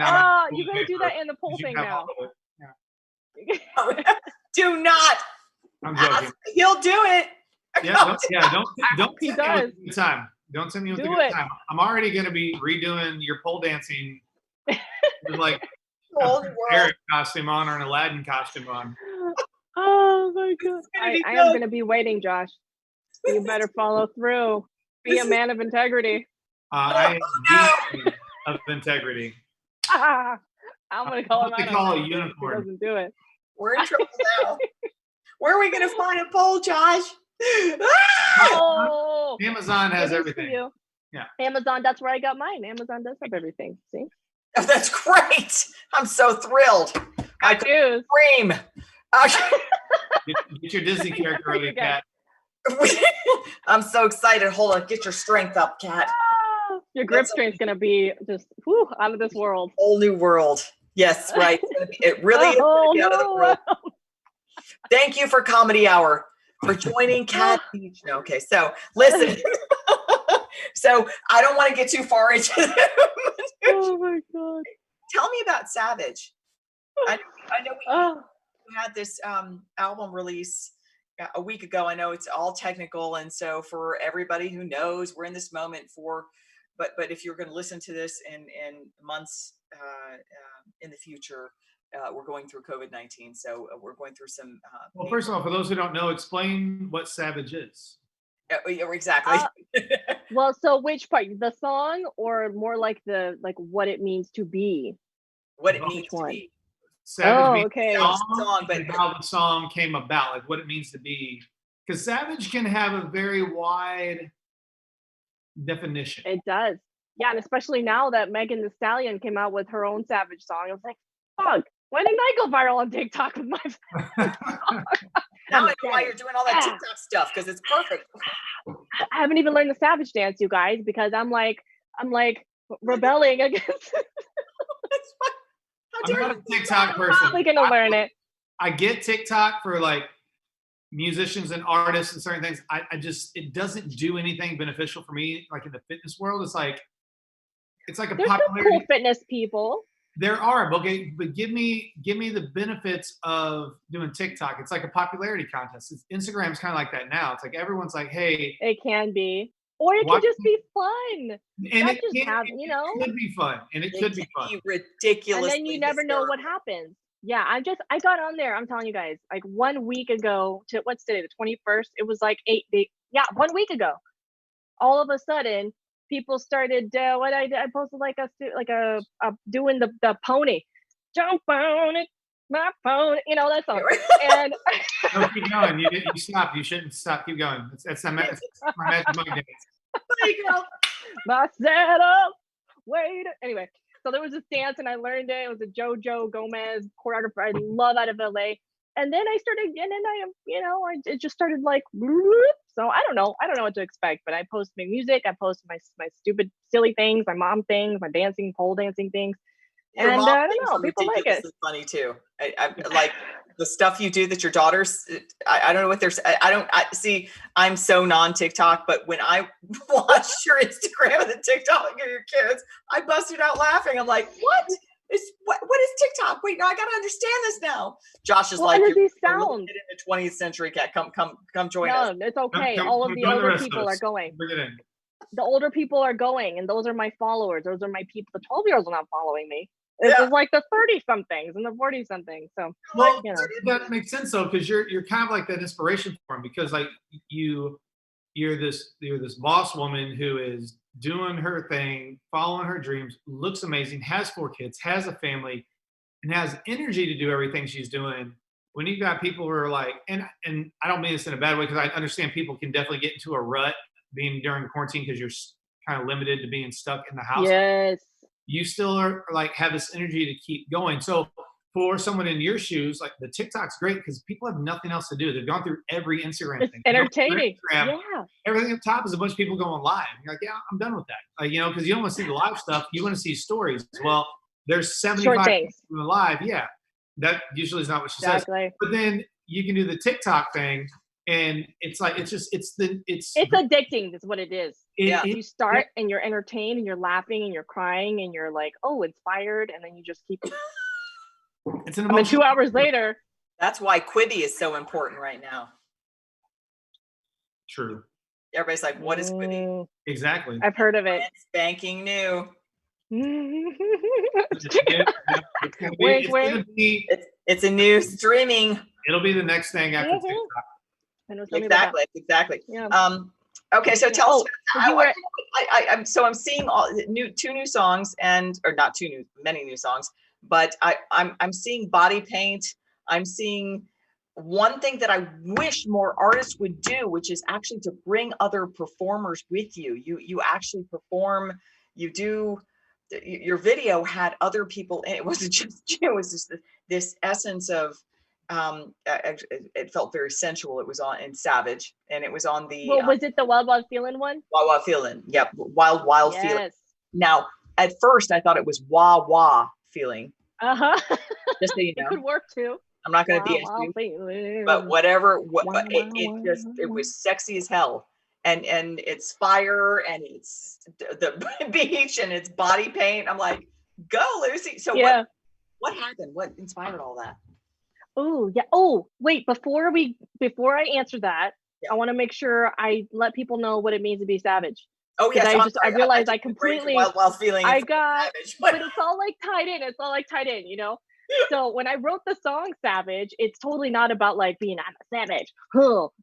you got to do that in the poll thing now. Yeah. Do not. I'm joking. He'll do it. Don't he send me does. with a good time. Don't send me with a Do good it. time. I'm already going to be redoing your pole dancing with like Eric costume on or an Aladdin costume on. Oh my God. I am going to be waiting, Josh. You better follow through. Be a man of integrity. I am deep of integrity. I'm going to call him out. Call a unicorn. He doesn't do it. We're in trouble now. Where are we going to find a pole, Josh? Oh, Amazon has everything. Yeah. Amazon, that's where I got mine. Amazon does have everything. See? Oh, that's great. I'm so thrilled. I could scream. Get your Disney character ready, Kat. I'm so excited. Hold on. Get your strength up, Kat. Your grip strength's going to be just out of this world. Whole new world. Yes, right. It really is going to be out of the world. Thank you for Comedy Hour for joining Kat Beach. Okay, so listen. So I don't want to get too far into them. Oh my God. Tell me about Savage. I know we had this album release a week ago. I know it's all technical, and so for everybody who knows, we're in this moment but if you're going to listen to this in months in the future, we're going through COVID-19, so we're going through some. Well, first of all, for those who don't know, explain what Savage is. Exactly. Well, so which part? The song, or more like what it means to be? What it means to be. Savage okay. Song, but how the song came about, like what it means to be. Because Savage can have a very wide definition. It does. Yeah, and especially now that Megan Thee Stallion came out with her own Savage song, I was like, fuck, why didn't I go viral on TikTok with my Now I know why you're doing all that TikTok stuff, because it's perfect. I haven't even learned the Savage dance, you guys, because I'm like rebelling against. I'm not a TikTok person. I'm probably gonna learn it. I get TikTok for like musicians and artists and certain things. It doesn't do anything beneficial for me. Like in the fitness world, it's like a There's popularity. some cool fitness people. There are, okay, but give me the benefits of doing TikTok. It's like a popularity contest. Instagram's kind of like that now. It's like everyone's like, hey. It can be. Or it Watch could just be fun. and Not it just have, you know. could be fun, and it could be fun. Ridiculous. And then you never know what happens. Yeah, I got on there. I'm telling you guys, like 1 week ago to what's today, the 21st. It was like 8 days. Yeah, 1 week ago. All of a sudden, people started. What I did, I posted like a doing the pony, jump on it, my phone. You know that song. And No, keep going. You stopped. You shouldn't stop. Keep going. That's my magic money dance. There you go. my setup. Wait. Anyway, so there was this dance and I learned it. It was a JoJo Gomez choreographer I love out of LA. And then I started, and then it just started like, so I don't know what to expect, but I post my music, I post my stupid, silly things, my mom things, my dancing, pole dancing things. Your and mom I don't know, people like it. Funny too. I like the stuff you do that your daughters. I don't know what there's. I see. I'm so non-TikTok, but when I watched your Instagram and the TikTok of your kids, I busted out laughing. I'm like, what is TikTok? Wait, no, I gotta understand this now. Josh is like, you're in sounds. the 20th century, cat. Come join us. No, it's okay. All of the older people are going. Bring it in. The older people are going, and those are my followers. Those are my people. The 12-year-olds are not following me. This is like the 30-somethings and the 40-somethings. So, well, that makes sense though, because you're kind of like that inspiration for them, because like you're this boss woman who is doing her thing, following her dreams, looks amazing, has 4 kids, has a family, and has energy to do everything she's doing. When you've got people who are like, and I don't mean this in a bad way, because I understand people can definitely get into a rut being during quarantine because you're kind of limited to being stuck in the house. Yes. You still are like have this energy to keep going. So for someone in your shoes, like the TikTok's great because people have nothing else to do. They've gone through every Instagram it's thing. entertaining. Instagram, yeah. Everything up top is a bunch of people going live. You're like, yeah, I'm done with that. Like, because you don't want to see the live stuff. You want to see stories. Well, there's 75 people live. Yeah. That usually is not what she says. But then you can do the TikTok thing. And it's like it's addicting. That's what it is. You start and you're entertained and you're laughing and you're crying and you're like, oh, inspired, and then you just keep. It's and then 2 hours later. That's why Quibi is so important right now. True. Everybody's like, what is Quibi? Exactly. I've heard of it. It's banking new. It's a new streaming. It'll be the next thing after TikTok. Exactly. Yeah. Okay, so tell us. I'm seeing two new songs, many new songs, but I'm seeing body paint. I'm seeing one thing that I wish more artists would do, which is actually to bring other performers with you. You actually perform. You do. Your video had other people, and it wasn't just you. It was just this essence of. It felt very sensual. It was on in Savage, and it was on the. Well, was it the Wild Wild Feeling one? Wild Wild Feeling. Yep, Wild Feeling. Now, at first, I thought it was Wah Wah Feeling. Just so you know, it could work too. I'm not going to BS you, but whatever. It was sexy as hell, and it's fire, and it's the beach, and it's body paint. I'm like, go, Lucy. So what happened? What inspired all that? Oh, yeah. Oh, wait, before I answer that, I want to make sure I let people know what it means to be savage. Oh, yeah. I realized I completely, while feeling I got, savage. But it's all like tied in. It's all like tied in, So when I wrote the song Savage, it's totally not about like being, I'm a savage.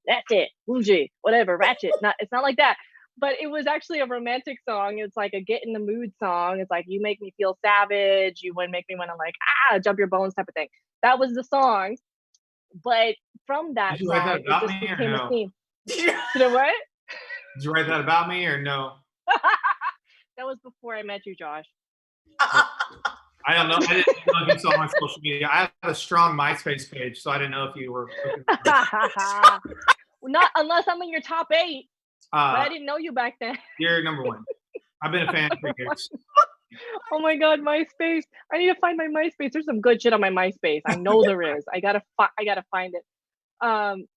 That's it. Luci, whatever, ratchet. It's not like that. But it was actually a romantic song. It's like a get in the mood song. It's like, you make me feel savage. You would make me want to like, jump your bones type of thing. That was the song. But from that song, it just became a theme. Did what? Did you write that about me or no? That was before I met you, Josh. I don't know. I didn't know if you saw my social media. I have a strong MySpace page, so I didn't know if you were. Not unless I'm in your top 8. But I didn't know you back then. You're number 1. I've been a fan for years. Oh my God, MySpace! I need to find my MySpace. There's some good shit on my MySpace. I know there is. I gotta find it.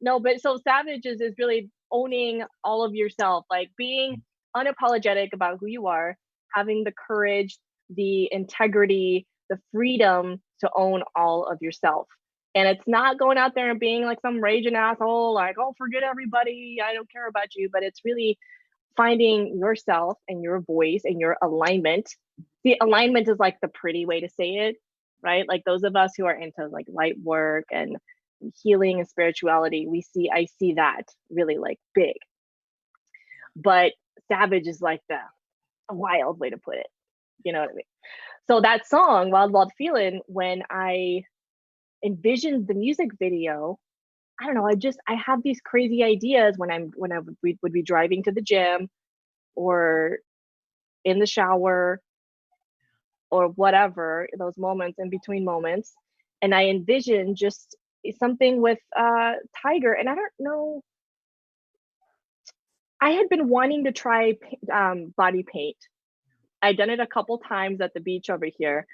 No, but so Savage is really owning all of yourself, like being unapologetic about who you are, having the courage, the integrity, the freedom to own all of yourself. And it's not going out there and being like some raging asshole, like, oh, forget everybody, I don't care about you. But it's really finding yourself and your voice and your alignment. See, alignment is like the pretty way to say it, right? Like those of us who are into like light work and healing and spirituality, I see that really like big. But savage is like a wild way to put it. You know what I mean? So that song, Wild Wild Feeling, when I envisioned the music video, I don't know, I have these crazy ideas we would be driving to the gym or in the shower or whatever, those moments in between moments. And I envisioned just something with Tiger. And I don't know, I had been wanting to try body paint. I'd done it a couple times at the beach over here,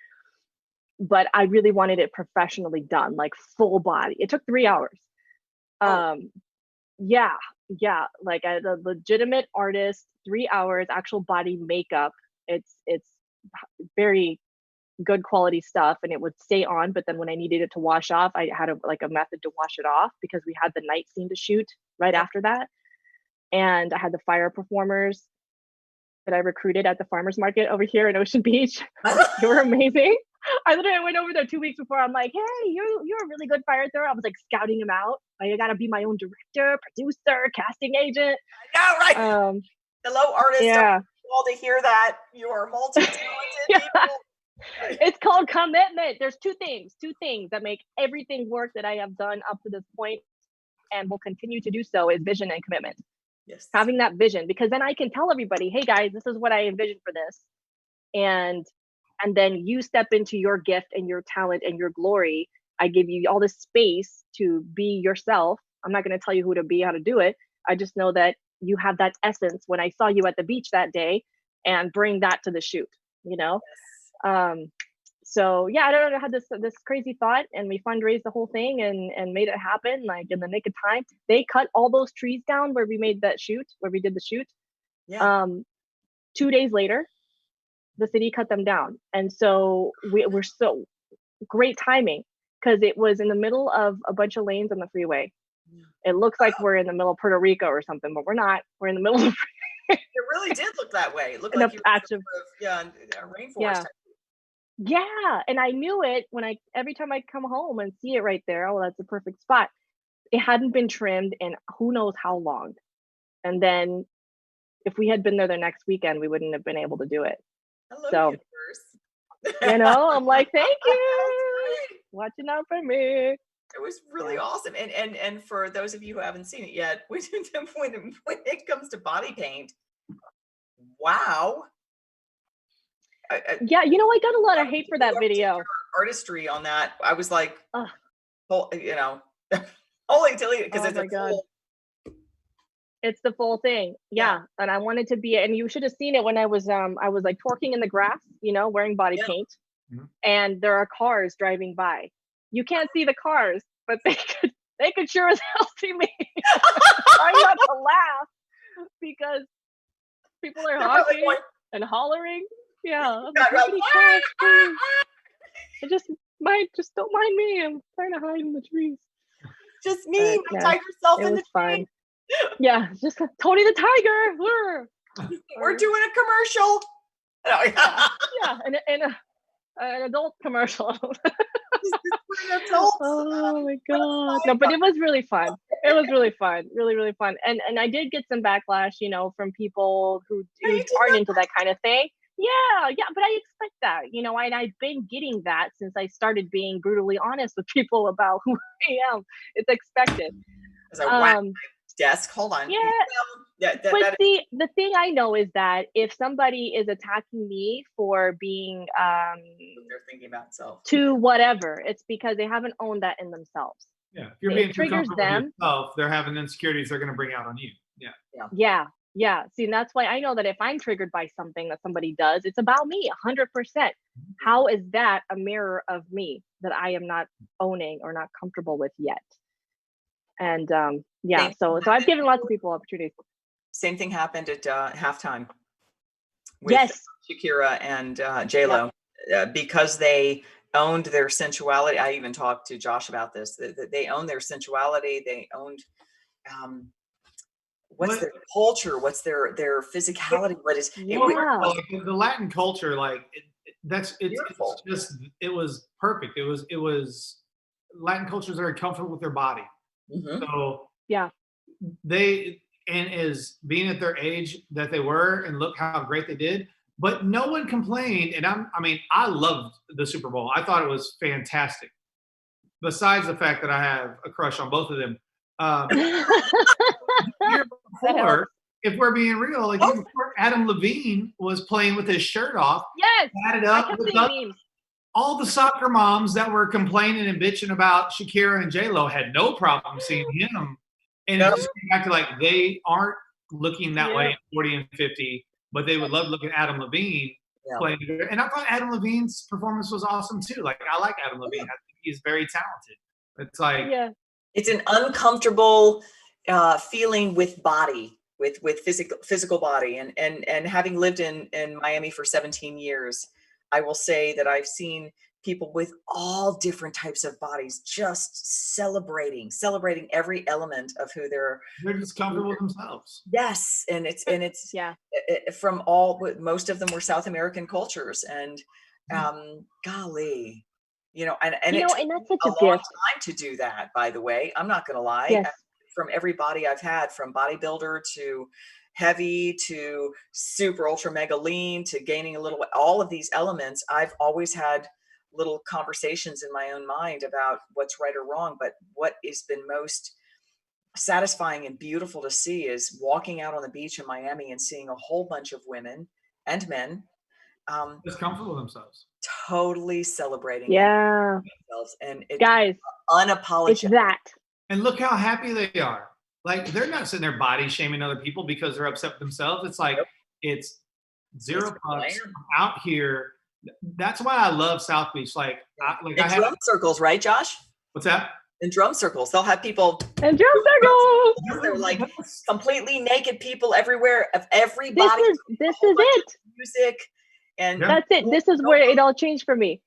but I really wanted it professionally done, like full body. It took 3 hours. Yeah, like a legitimate artist, 3 hours, actual body makeup. It's very good quality stuff, and it would stay on. But then when I needed it to wash off, I had a method to wash it off because we had the night scene to shoot right after that, and I had the fire performers that I recruited at the farmers market over here in Ocean Beach. They were amazing. I literally went over there 2 weeks before. I'm like, hey, you're a really good fire thrower. I was like scouting them out. Like, I gotta be my own director, producer, casting agent. Yeah, right. Hello, artists. Yeah. All to hear that you are multi-talented people. It's called commitment. There's two things that make everything work that I have done up to this point and will continue to do so is vision and commitment. Yes. Having that vision, because then I can tell everybody, hey guys, this is what I envisioned for this. And then you step into your gift and your talent and your glory. I give you all this space to be yourself. I'm not going to tell you who to be, how to do it. I just know that you have that essence when I saw you at the beach that day, and bring that to the shoot, you know? Yes. So yeah, I don't know, I had this crazy thought, and we fundraised the whole thing and made it happen like in the nick of time. They cut all those trees down where we did the shoot. Yeah. 2 days later, the city cut them down. And so we're so great timing because it was in the middle of a bunch of lanes on the freeway. Yeah. It looks like we're in the middle of Puerto Rico or something, but we're not. We're in the middle of it really did look that way. It looked like you were a rainforest. Yeah. Yeah, and I knew it when every time I come home and see it right there. Oh, that's a perfect spot. It hadn't been trimmed in who knows how long. And then if we had been there the next weekend, we wouldn't have been able to do it. Hello, universe. You know, I'm like, thank you. Watching out for me. It was really awesome. And for those of you who haven't seen it yet, when it comes to body paint, wow. Yeah, you know, I got a lot of hate for that video. Artistry on that, I was like, you know, holy tilly, because it's it's the full thing. Yeah. And I wanted to be, and you should have seen it when I was like twerking in the grass, you know, wearing body paint, and there are cars driving by. You can't see the cars, but they could sure as hell see me. Trying not to laugh because people are honking and hollering. Yeah. Just don't mind me. I'm trying to hide in the trees. Just me, my tiger self in the tree. Yeah, just Tony the Tiger. We're doing a commercial. Yeah, an adult commercial. Oh my god. No, but it was really fun. It was really fun. Really, really fun. And I did get some backlash, you know, from people who aren't into that kind of thing. Yeah, but I expect that, you know, and I've been getting that since I started being brutally honest with people about who I am. It's expected. Desk, hold on. Yeah. But the thing I know is that if somebody is attacking me for being they're thinking about itself to whatever, it's because they haven't owned that in themselves. Yeah. If you're being too comfortable with yourself, they're having insecurities they're gonna bring out on you. Yeah. See, and that's why I know that if I'm triggered by something that somebody does, it's about me 100%. How is that a mirror of me that I am not owning or not comfortable with yet? And so I've given lots of people opportunities. Same thing happened at halftime with yes, Shakira and J-Lo. Because they owned their sensuality. I even talked to Josh about this. They owned their sensuality. They owned what's their culture, what's their physicality, what is it really like the Latin culture, like it's just, it was perfect. It was Latin culture is very comfortable with their body. So they, and as being at their age that they were, and look how great they did. But no one complained, and I loved the Super Bowl. I thought it was fantastic. Besides the fact that I have a crush on both of them. Year before, if we're being real, like year before, Adam Levine was playing with his shirt off. Yes. Added up with all the soccer moms that were complaining and bitching about Shakira and J-Lo had no problem seeing him. And it just came back to like, they aren't looking that way at 40 and 50, but they would love looking at Adam Levine playing. And I thought Adam Levine's performance was awesome too. Like, I like Adam Levine. I think he's very talented. It's like, it's an uncomfortable feeling with body, with physical body, and having lived in Miami for 17 years, I will say that I've seen people with all different types of bodies just celebrating every element of who they're just comfortable with themselves. Yes, and it's from most of them were South American cultures, and golly, and it took and that's such a long time to do that. By the way, I'm not going to lie. From every body I've had, from bodybuilder to heavy to super ultra mega lean to gaining a little, all of these elements, I've always had little conversations in my own mind about what's right or wrong. But what has been most satisfying and beautiful to see is walking out on the beach in Miami and seeing a whole bunch of women and men just comfortable with themselves, totally celebrating themselves, and it's guys, unapologetic. It's that. And look how happy they are. Like, they're not sitting there body shaming other people because they're upset with themselves. It's like, it's zero bucks out here. That's why I love South Beach. Like, drum circles, right, Josh? What's that? In drum circles, they'll have people in drum circles. They're like completely naked people everywhere, of every body. This is it. Music, and that's it. This is where it all changed for me.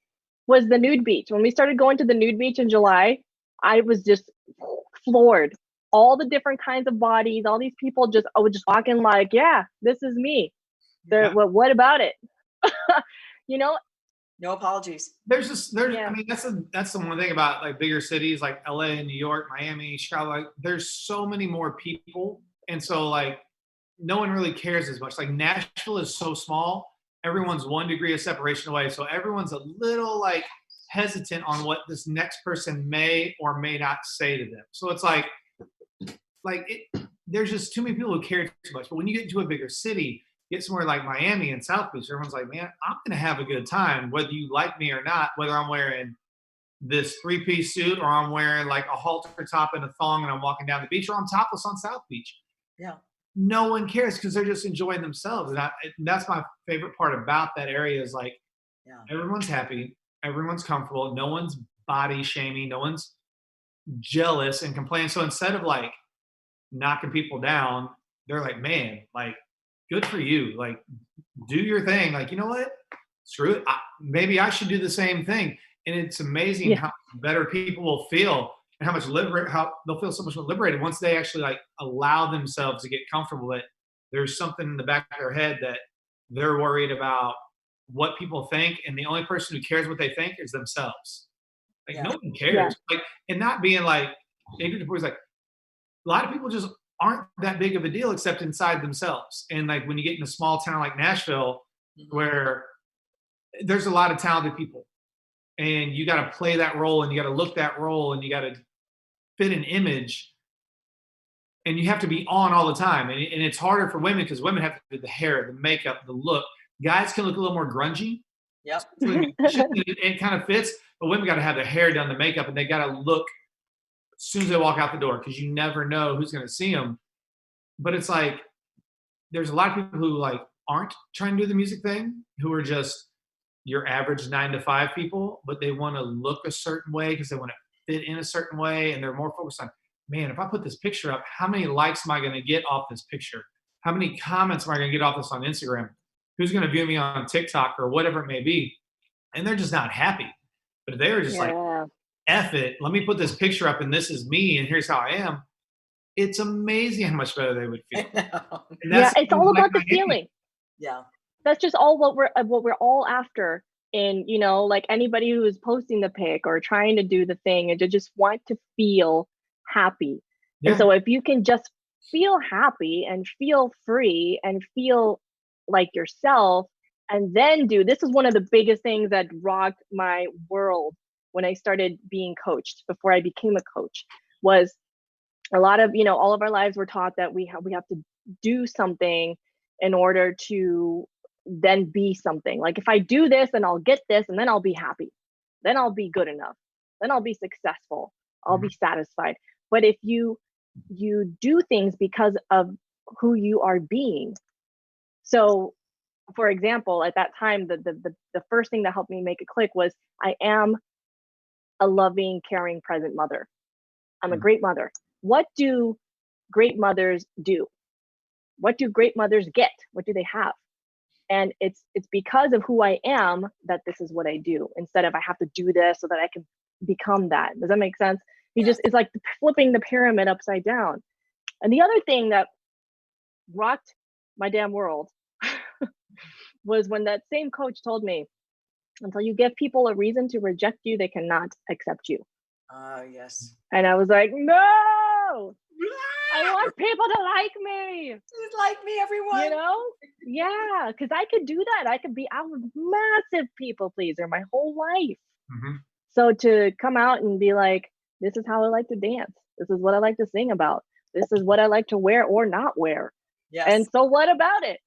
Was the nude beach. When we started going to the nude beach in July, I was just floored. All the different kinds of bodies, all these people I was just walking like, this is me. What about it? No apologies. I mean, that's the one thing about like bigger cities like LA and New York, Miami, Chicago. Like, there's so many more people, and so like no one really cares as much. Like, Nashville is so small, everyone's 1 degree of separation away, so everyone's a little like hesitant on what this next person may or may not say to them. So it's like there's just too many people who care too much. But when you get into a bigger city, get somewhere like Miami and South Beach, everyone's like, man, I'm going to have a good time, whether you like me or not, whether I'm wearing this 3-piece suit or I'm wearing like a halter top and a thong and I'm walking down the beach, or I'm topless on South Beach. Yeah. No one cares because they're just enjoying themselves. And that's my favorite part about that area is like, everyone's happy, everyone's comfortable, no one's body shaming, no one's jealous and complaining. So instead of like knocking people down, they're like, man, like, good for you. Like, do your thing. Like, you know what? Screw it. Maybe I should do the same thing. And it's amazing how better people will feel and how they'll feel so much more liberated once they actually like allow themselves to get comfortable that there's something in the back of their head that they're worried about what people think. And the only person who cares what they think is themselves. Like, no one cares. Like, and not being like, like, a lot of people just aren't that big of a deal except inside themselves. And like when you get in a small town like Nashville, where there's a lot of talented people and you got to play that role and you got to look that role and you got to fit an image and you have to be on all the time. And it's harder for women because women have to do the hair, the makeup, the look. Guys can look a little more grungy. Yep. It kind of fits, but women got to have their hair done, the makeup, and they got to look as soon as they walk out the door, because you never know who's going to see them. But it's like, there's a lot of people who like aren't trying to do the music thing, who are just your average 9-to-5 people, but they want to look a certain way because they want to fit in a certain way. And they're more focused on, man, if I put this picture up, how many likes am I going to get off this picture? How many comments am I going to get off this on Instagram? Who's going to view me on TikTok or whatever it may be? And they're just not happy. But if they were just like, F it, let me put this picture up and this is me and here's how I am, it's amazing how much better they would feel. And Yeah, it's all about the feeling. Yeah. That's just all what we're all after. And you know, like anybody who is posting the pic or trying to do the thing and to just want to feel happy. Yeah. And so if you can just feel happy and feel free and feel like yourself, and then this is one of the biggest things that rocked my world when I started being coached before I became a coach, was a lot of, you know, all of our lives we're taught that we have to do something in order to then be something. Like if I do this, then I'll get this, and then I'll be happy. Then I'll be good enough. Then I'll be successful. I'll be satisfied. But if you do things because of who you are being. So for example, at that time, the first thing that helped me make it click was I am a loving, caring, present mother. I'm a great mother. What do great mothers do? What do great mothers get? What do they have? And it's because of who I am that this is what I do, instead of I have to do this so that I can become that. Does that make sense? It's like flipping the pyramid upside down. And the other thing that rocked my damn world was when that same coach told me, until you give people a reason to reject you, they cannot accept you. Yes. And I was like, no, I want people to like me. Like me, everyone. You know? Yeah, because I could do that. I was a massive people pleaser my whole life. So to come out and be like, this is how I like to dance. This is what I like to sing about. This is what I like to wear or not wear. Yes. And so what about it?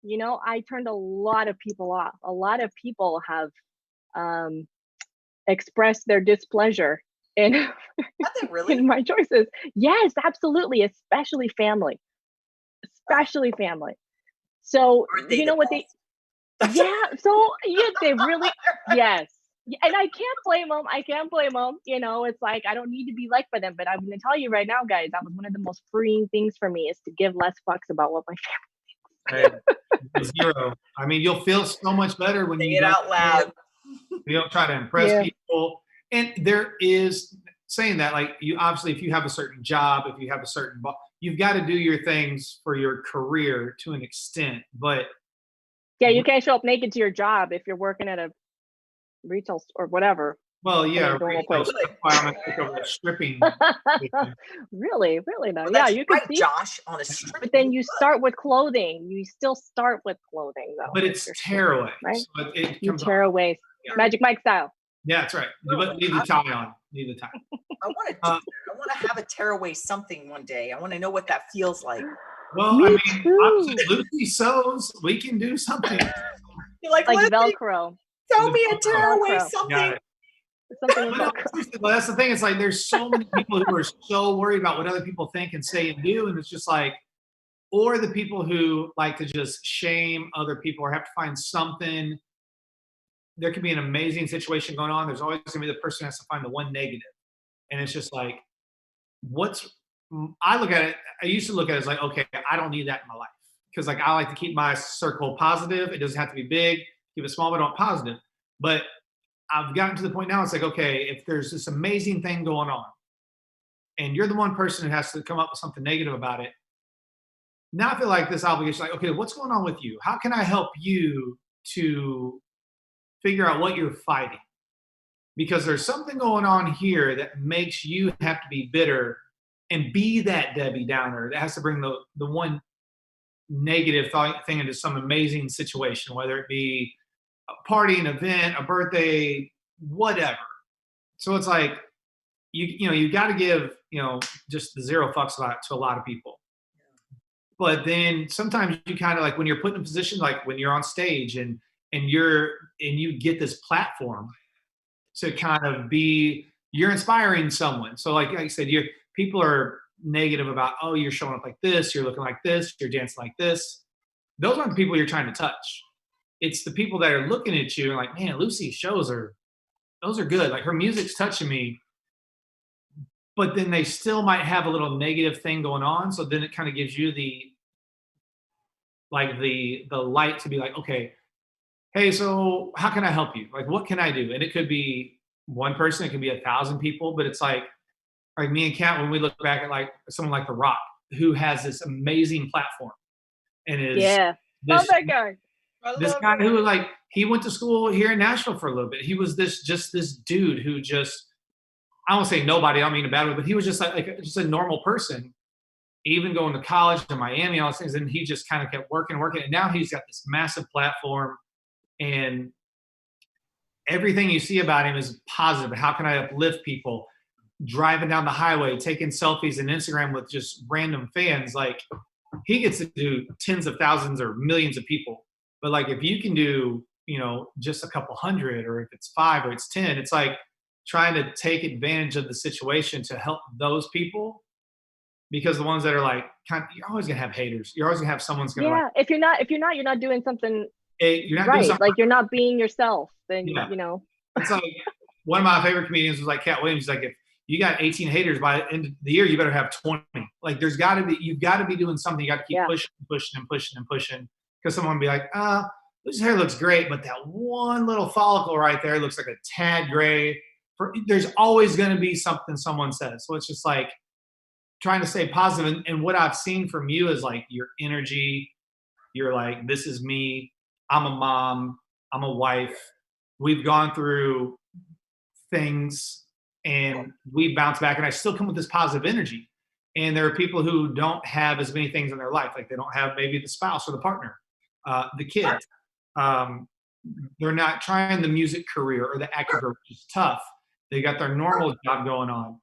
You know, I turned a lot of people off. A lot of people have expressed their displeasure in my choices. Yes, absolutely. Especially family. So you know what they they really, yes. And I can't blame them. You know, it's like, I don't need to be liked by them, but I'm going to tell you right now, guys, that was one of the most freeing things for me, is to give less fucks about what my family thinks. Zero. I mean, you'll feel so much better when you say it out loud. You don't try to impress people. And there is, saying that, like, you obviously, if you have a certain job, if you have a certain, you've got to do your things for your career to an extent, but you can't show up naked to your job if you're working at a retail store or whatever. Well, yeah, stripping. Really no. Well, yeah, you can see Josh on a strip. But then you start with clothing. You still start with clothing, though. But it's tear away, right? So it you tear away, Magic Mike style. Yeah, that's right. But leave the tie on. Leave the tie. I want to have a tear away something one day. I want to know what that feels like. Well, Me I mean, too. Lucy sews. We can do something. You're like Velcro. Sew me a tear away something. Something about well, that's the thing. It's like there's so many people who are so worried about what other people think and say and do, and it's just like, or the people who like to just shame other people or have to find something. There could be an amazing situation going on. There's always going to be the person who has to find the one negative, and it's just like, I look at it. I used to look at it as like, okay, I don't need that in my life, because like I like to keep my circle positive. It doesn't have to be big. Keep it small, but not positive. But I've gotten to the point now, it's like, okay, if there's this amazing thing going on and you're the one person who has to come up with something negative about it, now I feel like this obligation, like, okay, what's going on with you? How can I help you to figure out what you're fighting? Because there's something going on here that makes you have to be bitter and be that Debbie Downer that has to bring the one negative thing into some amazing situation, whether it be a party, an event, a birthday, whatever. So it's like, you got to give, just the zero fucks about it to a lot of people. But then sometimes you kind of like, when you're put in a position, like when you're on stage and you get this platform to kind of you're inspiring someone. So like I said, people are negative about, oh, you're showing up like this, you're looking like this, you're dancing like this. Those aren't the people you're trying to touch. It's the people that are looking at you and like, man, Lucy's shows those are good. Like her music's touching me. But then they still might have a little negative thing going on. So then it kind of gives you the light to be like, okay, hey, so how can I help you? Like, what can I do? And it could be one person, it could be 1,000 people, but it's like, like me and Kat, when we look back at like someone like The Rock, who has this amazing platform and is love that guy. This guy who like he went to school here in Nashville for a little bit. He was this dude who just, I don't say nobody, I don't mean a bad way, but he was just like just a normal person, even going to college in Miami, all those things, and he just kind of kept working, and now he's got this massive platform, and everything you see about him is positive. How can I uplift people? Driving down the highway, taking selfies and Instagram with just random fans. Like, he gets to do tens of thousands or millions of people. But like, if you can do, you know, just a couple hundred, or if it's 5 or it's 10, it's like trying to take advantage of the situation to help those people. Because the ones that are like, you're always gonna have haters. You're always gonna have someone's gonna like, if you're not doing something you're not right. doing something like you're not being yourself. Then you know. It's like one of my favorite comedians was like Cat Williams. He's like, if you got 18 haters by the end of the year, you better have 20. Like, you've got to be doing something. You got to keep pushing. Because someone will be like, this hair looks great, but that one little follicle right there looks like a tad gray. There's always going to be something someone says. So it's just like trying to stay positive. And what I've seen from you is like your energy. You're like, this is me. I'm a mom. I'm a wife. We've gone through things and we bounce back, and I still come with this positive energy. And there are people who don't have as many things in their life. Like, they don't have maybe the spouse or the partner, the kid. They're not trying the music career or the acting career, which is tough. They got their normal job going on.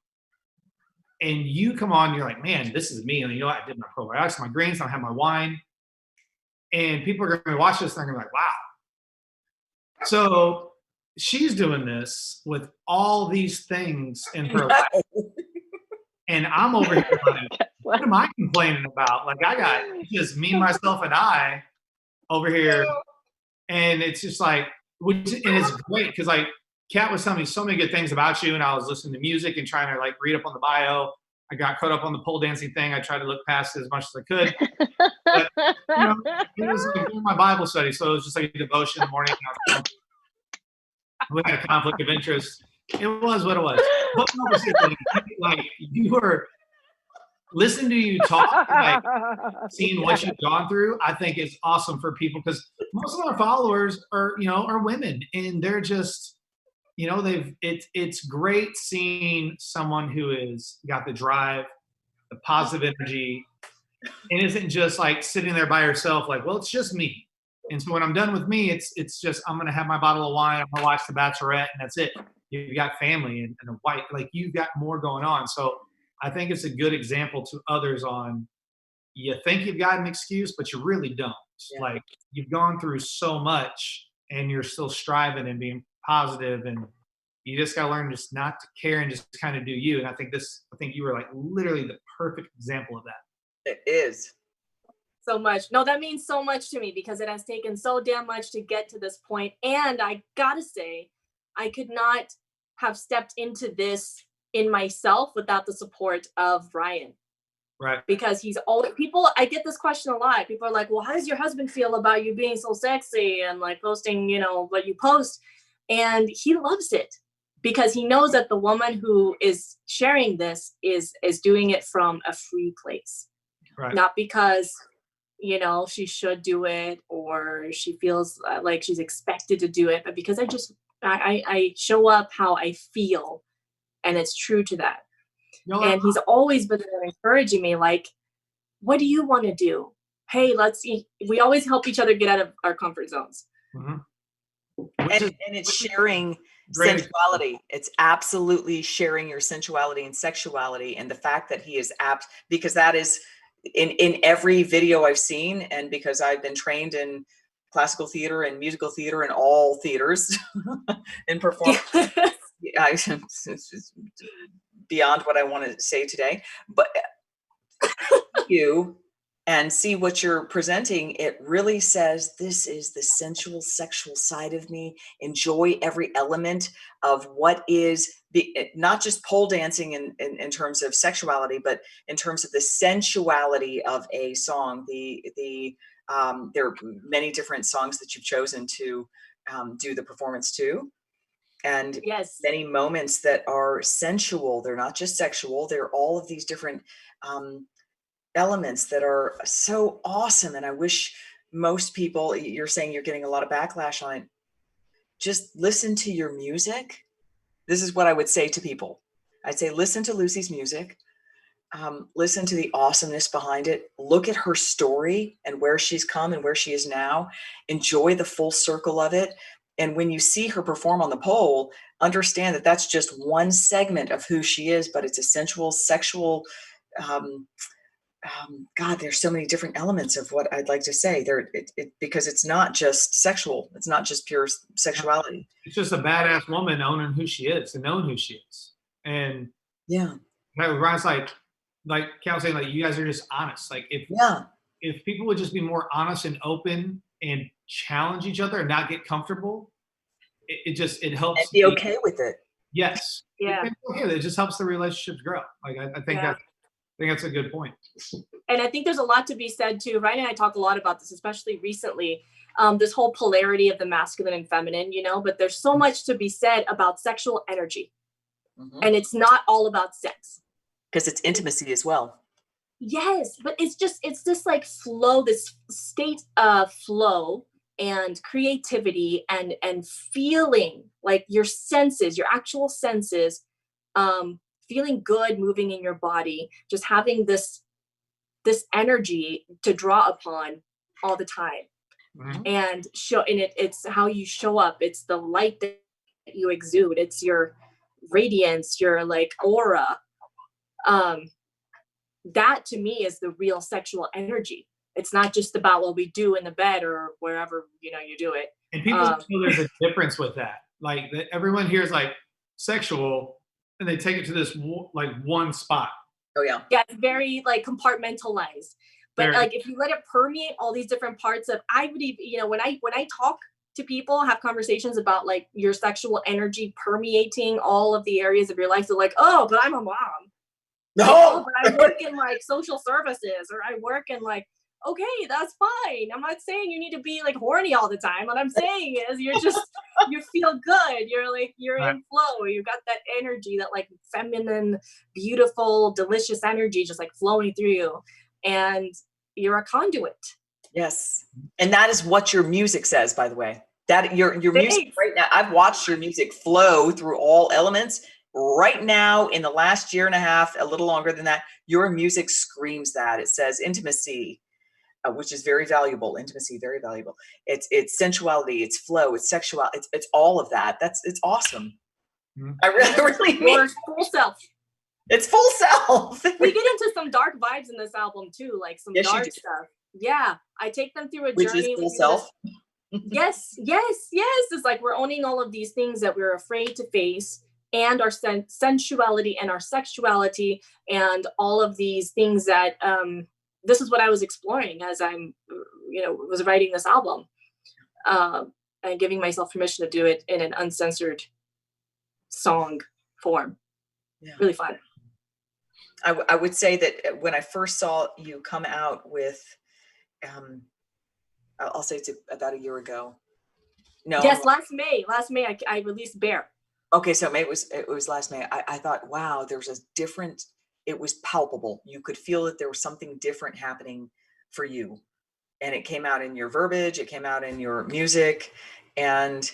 And you come on, you're like, man, this is me. And you know, I did my probiotics, my greens, I have my wine. And people are going to watch this and they're going to be like, wow. So she's doing this with all these things in her life. And I'm over here like, what am I complaining about? Like, I got just me, myself, and I over here. And it's just like, and it's great because like Kat was telling me so many good things about you, and I was listening to music and trying to like read up on the bio. I got caught up on the pole dancing thing. I tried to look past it as much as I could. But, you know, it was like doing my Bible study, so it was just like a devotion in the morning. We had a conflict of interest. It was what it was. But like, you were listening to you talk, like seeing what you've gone through, I think is awesome for people, because most of our followers are women, and they're just, you know, it's great seeing someone who is got the drive, the positive energy, and isn't just like sitting there by herself, like, well, it's just me. And so when I'm done with me, it's just, I'm going to have my bottle of wine, I'm going to watch The Bachelorette, and that's it. You've got family and a wife, like, you've got more going on. So I think it's a good example to others on, you think you've got an excuse, but you really don't. Yeah. Like, you've gone through so much and you're still striving and being positive, and you just got to learn just not to care and just kind of do you. And I think you were like literally the perfect example of that. It is. So much. No, that means so much to me, because it has taken so damn much to get to this point. And I gotta say, I could not have stepped into this in myself without the support of Ryan. Right. Because he's always, I get this question a lot. People are like, well, how does your husband feel about you being so sexy and like posting, you know, what you post? And he loves it, because he knows that the woman who is sharing this is doing it from a free place. Right. Not because, you know, she should do it or she feels like she's expected to do it, but because I show up how I feel, and it's true to that. No, and he's always been there encouraging me, like, what do you want to do? Hey, we always help each other get out of our comfort zones. Mm-hmm. And it's sharing sensuality. It's absolutely sharing your sensuality and sexuality. And the fact that he is because that is in every video I've seen, and because I've been trained in classical theater and musical theater and all theaters in performance. It's beyond what I want to say today, but you and see what you're presenting, it really says, this is the sensual, sexual side of me. Enjoy every element of what is not just pole dancing in terms of sexuality, but in terms of the sensuality of a song. There are many different songs that you've chosen to do the performance to. and Yes. many moments that are sensual. They're not just sexual. They're all of these different elements that are so awesome. And I wish most people, you're saying you're getting a lot of backlash on it. Just listen to your music. This is what I would say to people. I'd say, listen to Luci's music. Listen to the awesomeness behind it. Look at her story and where she's come and where she is now. Enjoy the full circle of it. And when you see her perform on the pole, understand that that's just one segment of who she is, but it's a sensual, sexual, God, there's so many different elements of what I'd like to say there, because it's not just sexual. It's not just pure sexuality. It's just a badass woman owning who she is and knowing who she is. And yeah, Ryan's like Cal was saying, like, you guys are just honest. Like, if people would just be more honest and open and challenge each other and not get comfortable, it helps. And be okay with it. Yes. Yeah. It just helps the relationships grow. Like, I think that's a good point. And I think there's a lot to be said too. Ryan and I talk a lot about this, especially recently, this whole polarity of the masculine and feminine, but there's so much to be said about sexual energy. Mm-hmm. And it's not all about sex. Because it's intimacy as well. Yes, but it's this like flow, this state of flow and creativity and feeling like your senses, your actual senses, feeling good, moving in your body, just having this energy to draw upon all the time. Mm-hmm. And it's how you show up. It's the light that you exude. It's your radiance, your like aura. That to me is the real sexual energy. It's not just about what we do in the bed or wherever, you do it. And people feel there's a difference with that. Like everyone here is like sexual and they take it to this like one spot. Oh yeah. Yeah. It's very like compartmentalized, but like, if you let it permeate all these different parts of, I would even, when I talk to people, have conversations about like your sexual energy permeating all of the areas of your life. They're like, oh, but I'm a mom. No, oh, but I work in like social services, or I work in like, okay, that's fine. I'm not saying you need to be like horny all the time. What I'm saying is you feel good. You're in flow. You got that energy, that like feminine, beautiful, delicious energy just like flowing through you. And you're a conduit. Yes. And that is what your music says, by the way. That your music right now, I've watched your music flow through all elements. Right now, in the last year and a half, a little longer than that, your music screams that. It says intimacy, which is very valuable. Intimacy, very valuable. It's sensuality, it's flow, it's sexuality, it's all of that. It's awesome. Mm-hmm. I really mean or full self. It's full self. We get into some dark vibes in this album too, like some dark stuff. Yeah, I take them through a which journey. Which is full self. Yes. It's like we're owning all of these things that we're afraid to face, and our sensuality and our sexuality and all of these things that this is what I was exploring as I'm was writing this album, and giving myself permission to do it in an uncensored song form. Yeah. Really fun. I would say that when I first saw you come out with I'll say it's about a year ago. No. Yes, last May I released Bear. Okay, so it was last May. I thought, wow, there's a different, it was palpable. You could feel that there was something different happening for you. And it came out in your verbiage, it came out in your music. And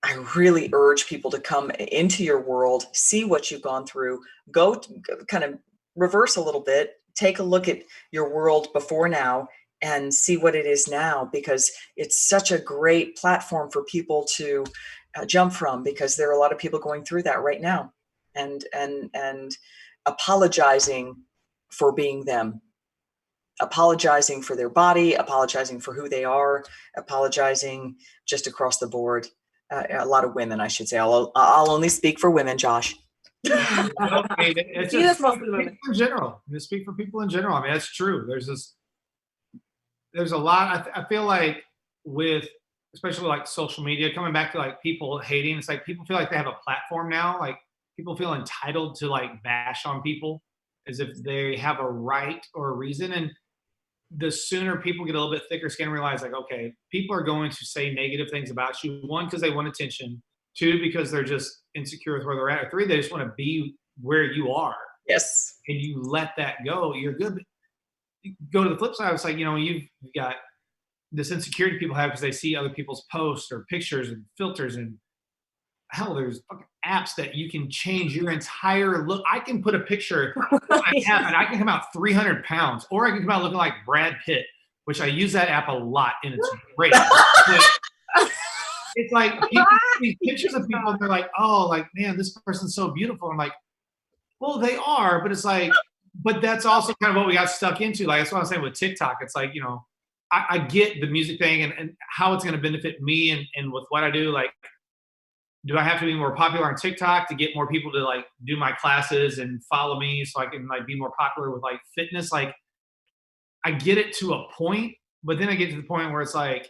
I really urge people to come into your world, see what you've gone through, go kind of reverse a little bit, take a look at your world before now and see what it is now, because it's such a great platform for people to jump from, because there are a lot of people going through that right now and apologizing for being them, apologizing for their body, apologizing for who they are, apologizing just across the board. A lot of women, I should say. I'll only speak for women, Josh. It's just in general. You speak for people in general. I mean, that's true. There's a lot. I feel like with, especially like social media, coming back to like people hating, it's like people feel like they have a platform now. Like people feel entitled to like bash on people as if they have a right or a reason. And the sooner people get a little bit thicker skin and realize like, okay, people are going to say negative things about you. One, because they want attention. 2, because they're just insecure with where they're at. Or 3, they just want to be where you are. Yes. And you let that go, you're good. Go to the flip side. It's like, you've got this insecurity people have because they see other people's posts or pictures and filters, and hell, there's fucking apps that you can change your entire look. I can put a picture I have, and I can come out 300 pounds, or I can come out looking like Brad Pitt, which I use that app a lot, and it's great. It's like people see pictures of people and they're like, oh, like, man, this person's so beautiful. I'm like, well, they are, but it's like, but that's also kind of what we got stuck into. Like, that's what I'm saying with TikTok. It's like, I get the music thing and how it's going to benefit me and with what I do. Like, do I have to be more popular on TikTok to get more people to like do my classes and follow me so I can like be more popular with like fitness? Like, I get it to a point, but then I get to the point where it's like,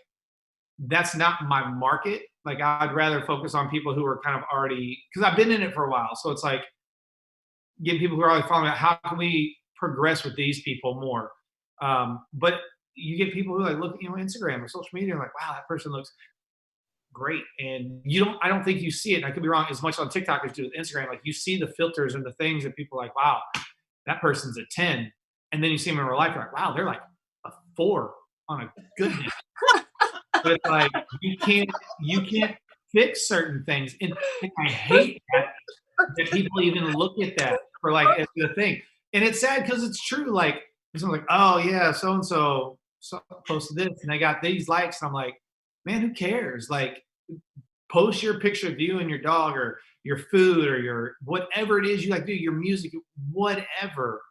that's not my market. Like, I'd rather focus on people who are kind of already, because I've been in it for a while. So it's like, getting people who are already following, how can we progress with these people more? But you get people who like look at Instagram or social media and like, wow, that person looks great. And I don't think you see it. And I could be wrong, as much on TikTok as you do with Instagram. Like, you see the filters and the things that people are like, wow, that person's a 10. And then you see them in real life, you're like, wow, they're like a 4 on a good day. But it's like, you can't fix certain things. And I hate that people even look at that for like as the thing. And it's sad because it's true. Like, someone's like, oh yeah, so-and-so posted this and they got these likes. And I'm like, man, who cares? Like, post your picture of you and your dog or your food or your whatever it is you like to do, your music, whatever,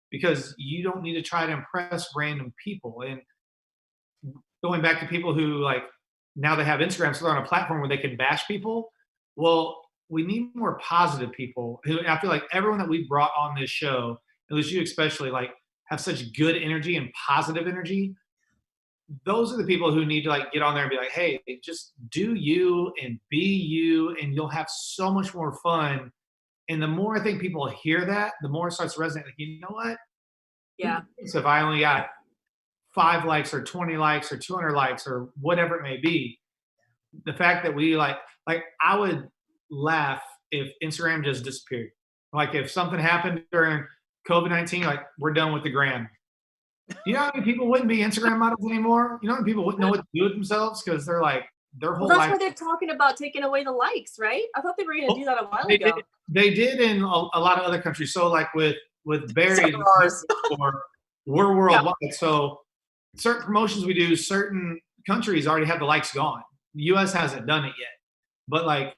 because you don't need to try to impress random people. And going back to people who like, now they have Instagram, so they're on a platform where they can bash people. Well, we need more positive people who, I feel like everyone that we brought on this show, at least you especially, like, have such good energy and positive energy. Those are the people who need to like get on there and be like, hey, just do you and be you, and you'll have so much more fun. And the more I think people hear that, the more it starts to resonate. Like, you know what? Yeah. So if I only got 5 likes or 20 likes or 200 likes or whatever it may be, the fact that we like I would laugh if Instagram just disappeared. Like, if something happened during COVID-19, like, we're done with the gram. You know how many people wouldn't be Instagram models anymore? You know how many people wouldn't know what to do with themselves because they're like, their whole Well, that's life. why they're talking about taking away the likes, right? I thought they were going to do that a while ago. They did in a lot of other countries. So like with Barry, or we're worldwide. Yeah. So certain promotions we do, certain countries already have the likes gone. The US hasn't done it yet. But like,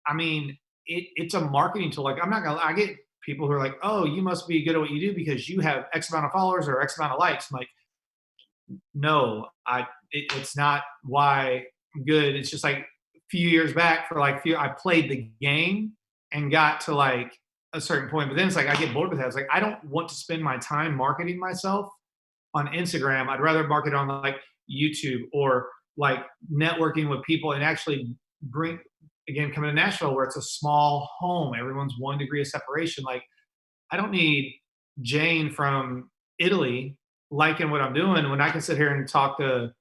I mean, it's a marketing tool. Like, I get people who are like, oh, you must be good at what you do because you have X amount of followers or X amount of likes. I'm like, no, it's not why I'm good. It's just like a few years back I played the game and got to like a certain point, but then it's like, I get bored with that. It's like, I don't want to spend my time marketing myself on Instagram. I'd rather market on like YouTube or like networking with people and actually bring, again, coming to Nashville where it's a small home, everyone's 1 degree of separation. Like, I don't need Jane from Italy liking what I'm doing when I can sit here and talk to,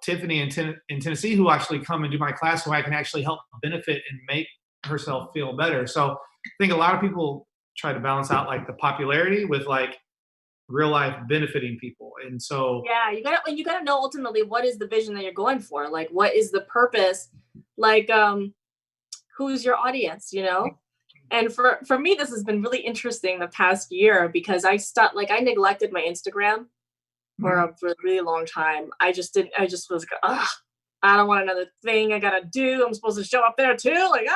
Tiffany in Tennessee, who actually come and do my class, who I can actually help benefit and make herself feel better. So I think a lot of people try to balance out like the popularity with like real life benefiting people. And so yeah, you gotta know ultimately what is the vision that you're going for. Like, what is the purpose? Like, who's your audience, And for me, this has been really interesting the past year because I neglected my Instagram for a really long time. I just was like, I don't want another thing I gotta do. I'm supposed to show up there too. Like,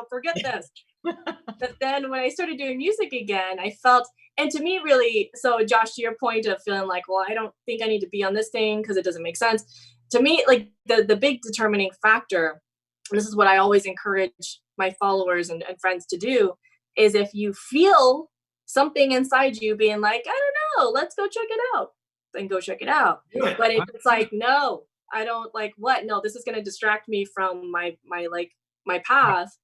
forget this. But then when I started doing music again, I felt, and to me really, so Josh, to your point of feeling like, well, I don't think I need to be on this thing because it doesn't make sense. To me, like the big determining factor, and this is what I always encourage my followers and friends to do, is if you feel something inside you being like, I don't know, let's go check it out, then go check it out. But if it's like, no, I don't like what, no, this is going to distract me from my path,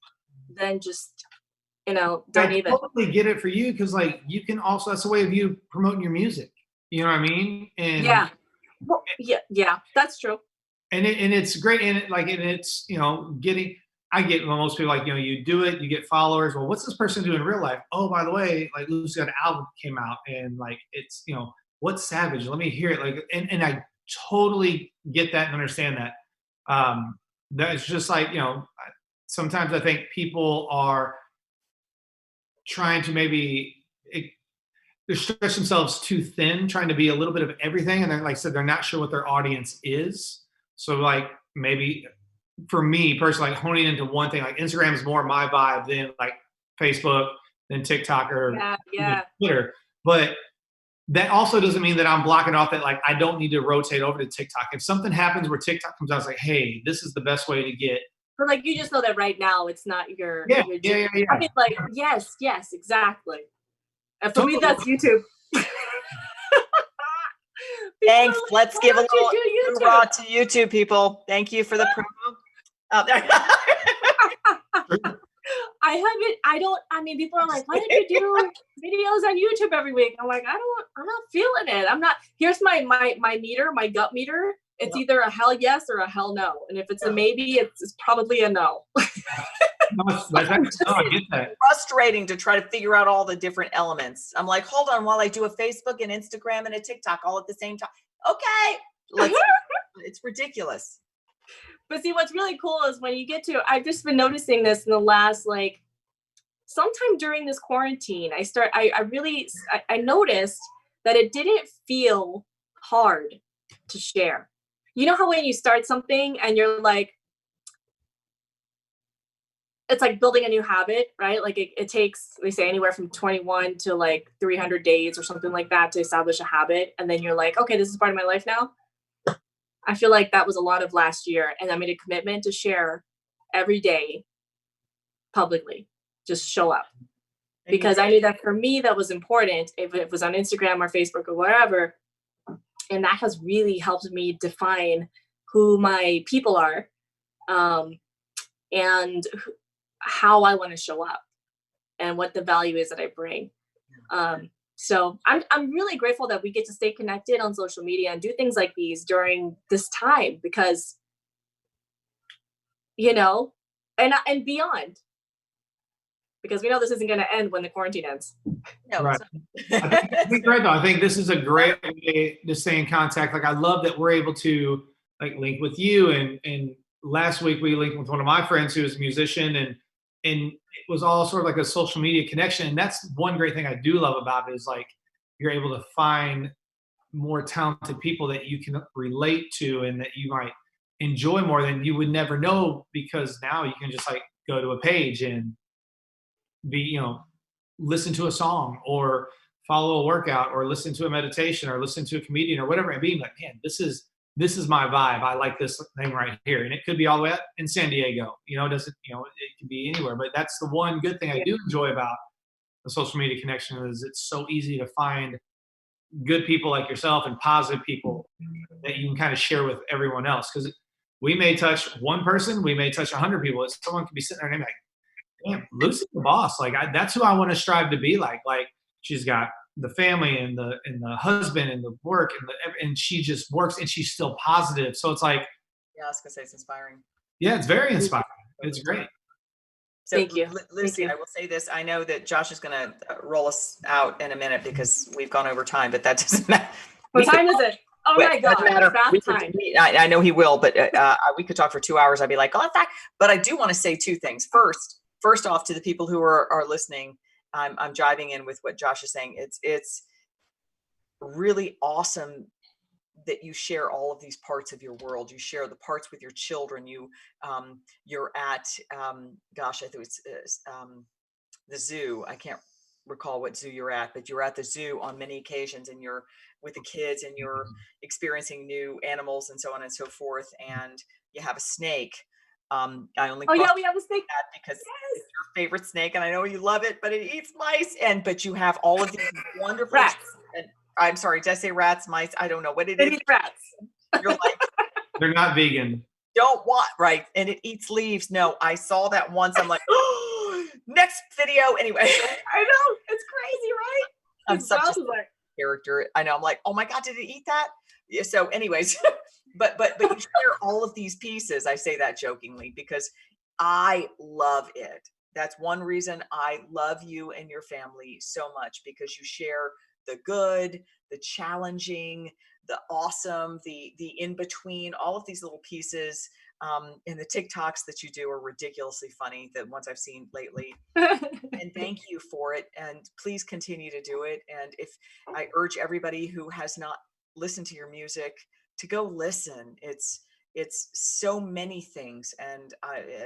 then just, don't even. I totally get it for you because like you can also, that's a way of you promoting your music. You know what I mean? And yeah. Well, yeah, that's true. And it's great. And it's getting, I get most people like, you do it, you get followers. Well, what's this person doing in real life? Oh, by the way, like Luci got an album came out and like it's, what's Savage? Let me hear it. Like, and I totally get that and understand that. That's just like, sometimes I think people are trying to maybe they stretch themselves too thin, trying to be a little bit of everything. And then, like I said, they're not sure what their audience is. So like maybe for me personally, like honing into one thing, like Instagram is more my vibe than like Facebook, than TikTok or even Twitter. But that also doesn't mean that I'm blocking off that like I don't need to rotate over to TikTok. If something happens where TikTok comes out, it's like, hey, this is the best way to get. But like you just know that right now it's not your yeah. I mean, like yes, exactly. And for me, that's YouTube. Thanks. Let's give a little raw to YouTube, people. Thank you for the promo. Out there. People are like, why don't you do videos on YouTube every week? I'm like, I'm not feeling it. I'm not, here's my meter, my gut meter. It's either a hell yes or a hell no. And if it's a maybe, it's probably a no. I get that. Frustrating to try to figure out all the different elements. I'm like, hold on while I do a Facebook and Instagram and a TikTok all at the same time. Okay. It's ridiculous. But see, what's really cool is when you get to, I've just been noticing this in the last, like, sometime during this quarantine, I noticed that it didn't feel hard to share. You know how when you start something and you're like, it's like building a new habit, right? Like it takes, we say anywhere from 21 to like 300 days or something like that to establish a habit. And then you're like, okay, this is part of my life now. I feel like that was a lot of last year. And I made a commitment to share every day publicly, just show up. Because I knew that for me, that was important if it was on Instagram or Facebook or wherever. And that has really helped me define who my people are and how I want to show up and what the value is that I bring. So I'm really grateful that we get to stay connected on social media and do things like these during this time because, and beyond. Because we know this isn't going to end when the quarantine ends. No, right. I think great though. I think this is a great way to stay in contact. Like I love that we're able to like link with you. And last week we linked with one of my friends who is a musician and it was all sort of like a social media connection. And that's one great thing I do love about it is like you're able to find more talented people that you can relate to and that you might enjoy more than you would never know because now you can just like go to a page and be, listen to a song or follow a workout or listen to a meditation or listen to a comedian or whatever and being like, man, this is my vibe. I like this thing right here. And it could be all the way up in San Diego, it could be anywhere, but that's the one good thing I do enjoy about the social media connection is it's so easy to find good people like yourself and positive people that you can kind of share with everyone else. Cause we may touch one person, we may touch 100 people. Someone could be sitting there and like, damn, Luci's the boss. Like that's who I want to strive to be like. Like she's got the family and the husband and the work and she just works and she's still positive. So it's like, yeah, I was gonna say it's inspiring. Yeah, it's very inspiring. It's great. So, thank you, Luci. I will say this. I know that Josh is gonna roll us out in a minute because we've gone over time, but that doesn't matter. What time is it? Oh my God, it's bath time. I know he will, but we could talk for 2 hours. I'd be like, oh, in fact, but I do want to say two things. First off, to the people who are listening, I'm jiving in with what Josh is saying. It's really awesome that you share all of these parts of your world. You share the parts with your children. You're at, gosh, I think it's the zoo. I can't recall what zoo you're at, but you're at the zoo on many occasions and you're with the kids and you're experiencing new animals and so on and so forth. And you have a snake. I only we have a snake because it's your favorite snake and I know you love it, but it eats mice but you have all of these wonderful rats. And I'm sorry, did I say rats, mice? I don't know what it is. It eats rats. You're like, they're not vegan. Don't want right, and it eats leaves. No, I saw that once. I'm like, oh, next video. Anyway, I know it's crazy, right? I'm such a character. I know. I'm like, oh my God, did it eat that? Yeah, so, anyways. But you share all of these pieces. I say that jokingly because I love it. That's one reason I love you and your family so much, because you share the good, the challenging, the awesome, the in between, all of these little pieces. And the TikToks that you do are ridiculously funny, the ones I've seen lately. And thank you for it. And please continue to do it. And if I urge everybody who has not listened to your music to go listen. It's so many things. And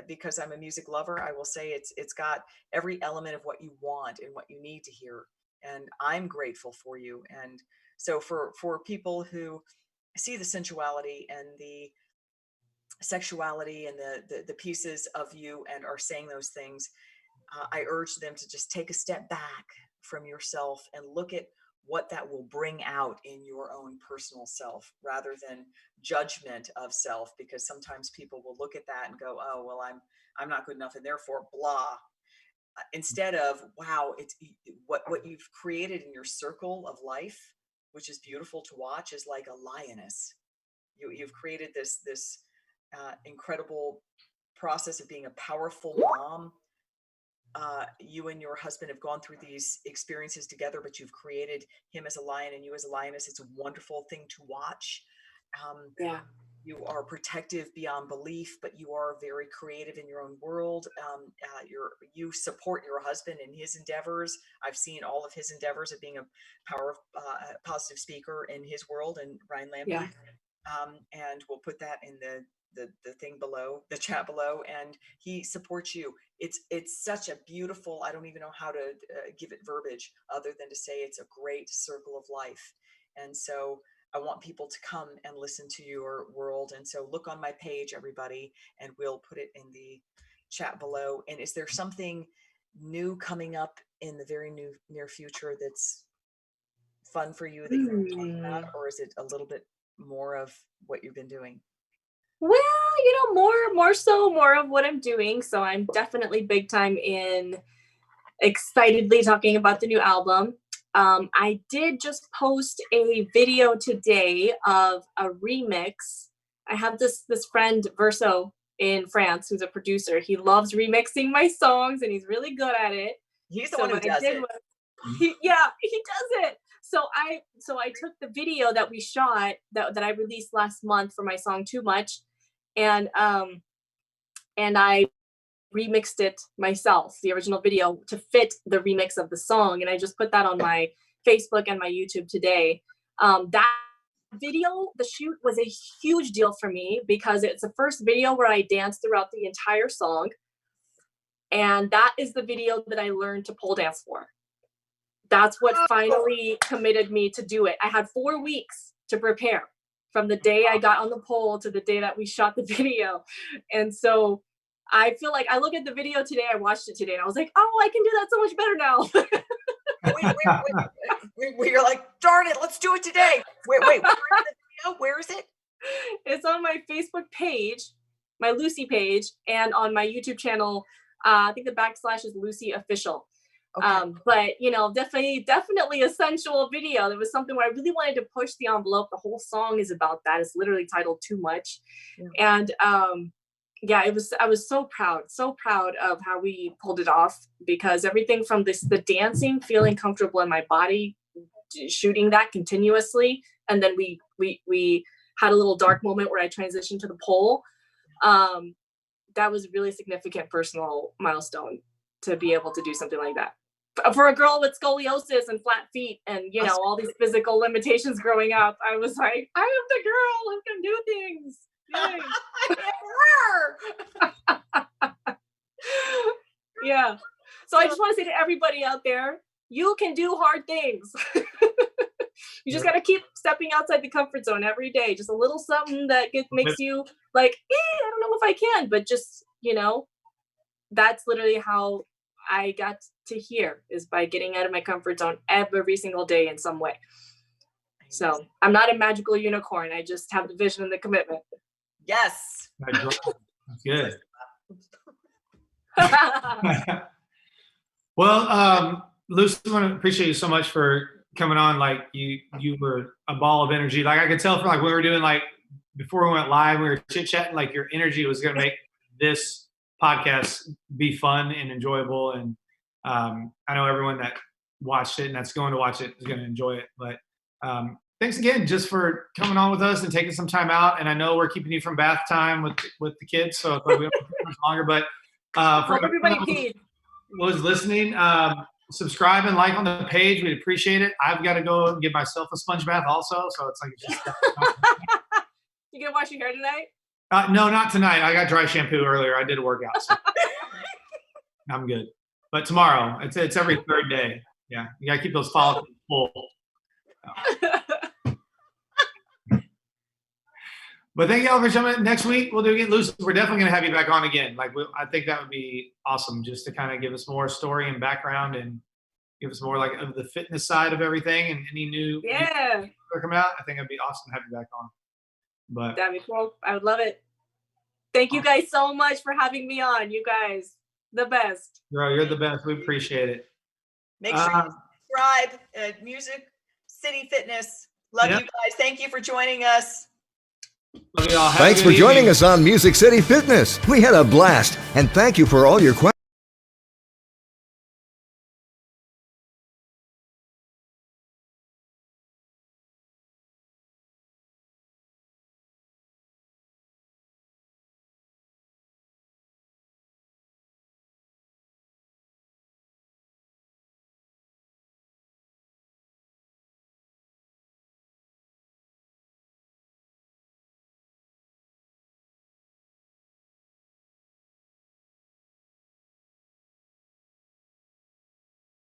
because I'm a music lover, I will say it's got every element of what you want and what you need to hear. And I'm grateful for you. And so for people who see the sensuality and the sexuality and the pieces of you and are saying those things, I urge them to just take a step back from yourself and look at what that will bring out in your own personal self, rather than judgment of self, because sometimes people will look at that and go, oh, well, I'm not good enough and therefore blah. Instead of, wow, it's what you've created in your circle of life, which is beautiful to watch, is like a lioness. You've created this incredible process of being a powerful mom. You and your husband have gone through these experiences together, but you've created him as a lion and you as a lioness. It's a wonderful thing to watch. Yeah. You are protective beyond belief, but you are very creative in your own world. You support your husband in his endeavors. I've seen all of his endeavors of being a positive speaker in his world, and Ryan Lampe. Yeah. And we'll put that in the thing below, the chat below, and he supports you. It's such a beautiful, I don't even know how to give it verbiage other than to say it's a great circle of life. And so I want people to come and listen to your world. And so look on my page, everybody, and we'll put it in the chat below. And is there something new coming up in the very near future that's fun for you that you want to talk about, or is it a little bit more of what you've been doing? Well, more of what I'm doing. So I'm definitely big time in excitedly talking about the new album. I did just post a video today of a remix. I have this friend, Verso, in France, who's a producer. He loves remixing my songs and he's really good at it. He's the one who does it. He does it. So I took the video that we shot that I released last month for my song Too Much, and I remixed it myself, the original video, to fit the remix of the song, and I just put that on my Facebook and my YouTube today. That video, the shoot, was a huge deal for me because it's the first video where I danced throughout the entire song, and that is the video that I learned to pole dance for. That's what finally committed me to do it. I had 4 weeks to prepare from the day I got on the pole to the day that we shot the video. And so I feel like I look at the video today, I watched it today, and I was like, oh, I can do that so much better now. You're like, darn it, let's do it today. Wait, where is the video? Where is it? It's on my Facebook page, my Luci page, and on my YouTube channel. I think the / is Luci Official. Okay. But definitely a sensual video. There was something where I really wanted to push the envelope. The whole song is about that. It's literally titled Too Much. Yeah. And I was so proud of how we pulled it off, because everything from the dancing, feeling comfortable in my body, shooting that continuously, and then we had a little dark moment where I transitioned to the pole. That was a really significant personal milestone to be able to do something like that. For a girl with scoliosis and flat feet and, all these physical limitations growing up, I was like, I am the girl who can do things. Yeah. So I just want to say to everybody out there, you can do hard things. You just got to keep stepping outside the comfort zone every day. Just a little something that makes you like, I don't know if I can, but just, that's literally how I got to here, is by getting out of my comfort zone every single day in some way. So I'm not a magical unicorn. I just have the vision and the commitment. Yes. That's good. Well, Luci, I want to appreciate you so much for coming on. Like you were a ball of energy. Like I could tell from like we were doing, like before we went live, we were chit chatting, like your energy was going to make this podcast be fun and enjoyable. And I know everyone that watched it and that's going to watch it is going to enjoy it. But thanks again just for coming on with us and taking some time out. And I know we're keeping you from bath time with the kids, so it's like we don't have much longer. But for everybody peed. Was listening, subscribe and like on the page. We'd appreciate it. I've got to go and give myself a sponge bath also, so it's like You gonna wash your hair tonight? No, not tonight. I got dry shampoo earlier. I did a workout, so I'm good. But tomorrow, it's every third day. Yeah, you gotta keep those follicles full. But thank y'all for coming. Next week we'll do it again. Luci, we're definitely gonna have you back on again. Like I think that would be awesome, just to kind of give us more story and background and give us more like of the fitness side of everything and any new that are coming out. I think it'd be awesome to have you back on. But that'd be cool. I would love it. Thank you guys so much for having me on. You guys, the best. Bro, you're the best. We appreciate it. Make sure you subscribe. Music City Fitness. Love you guys. Thank you for joining us. Love you all. Thanks for joining us on Music City Fitness. We had a blast, and thank you for all your questions.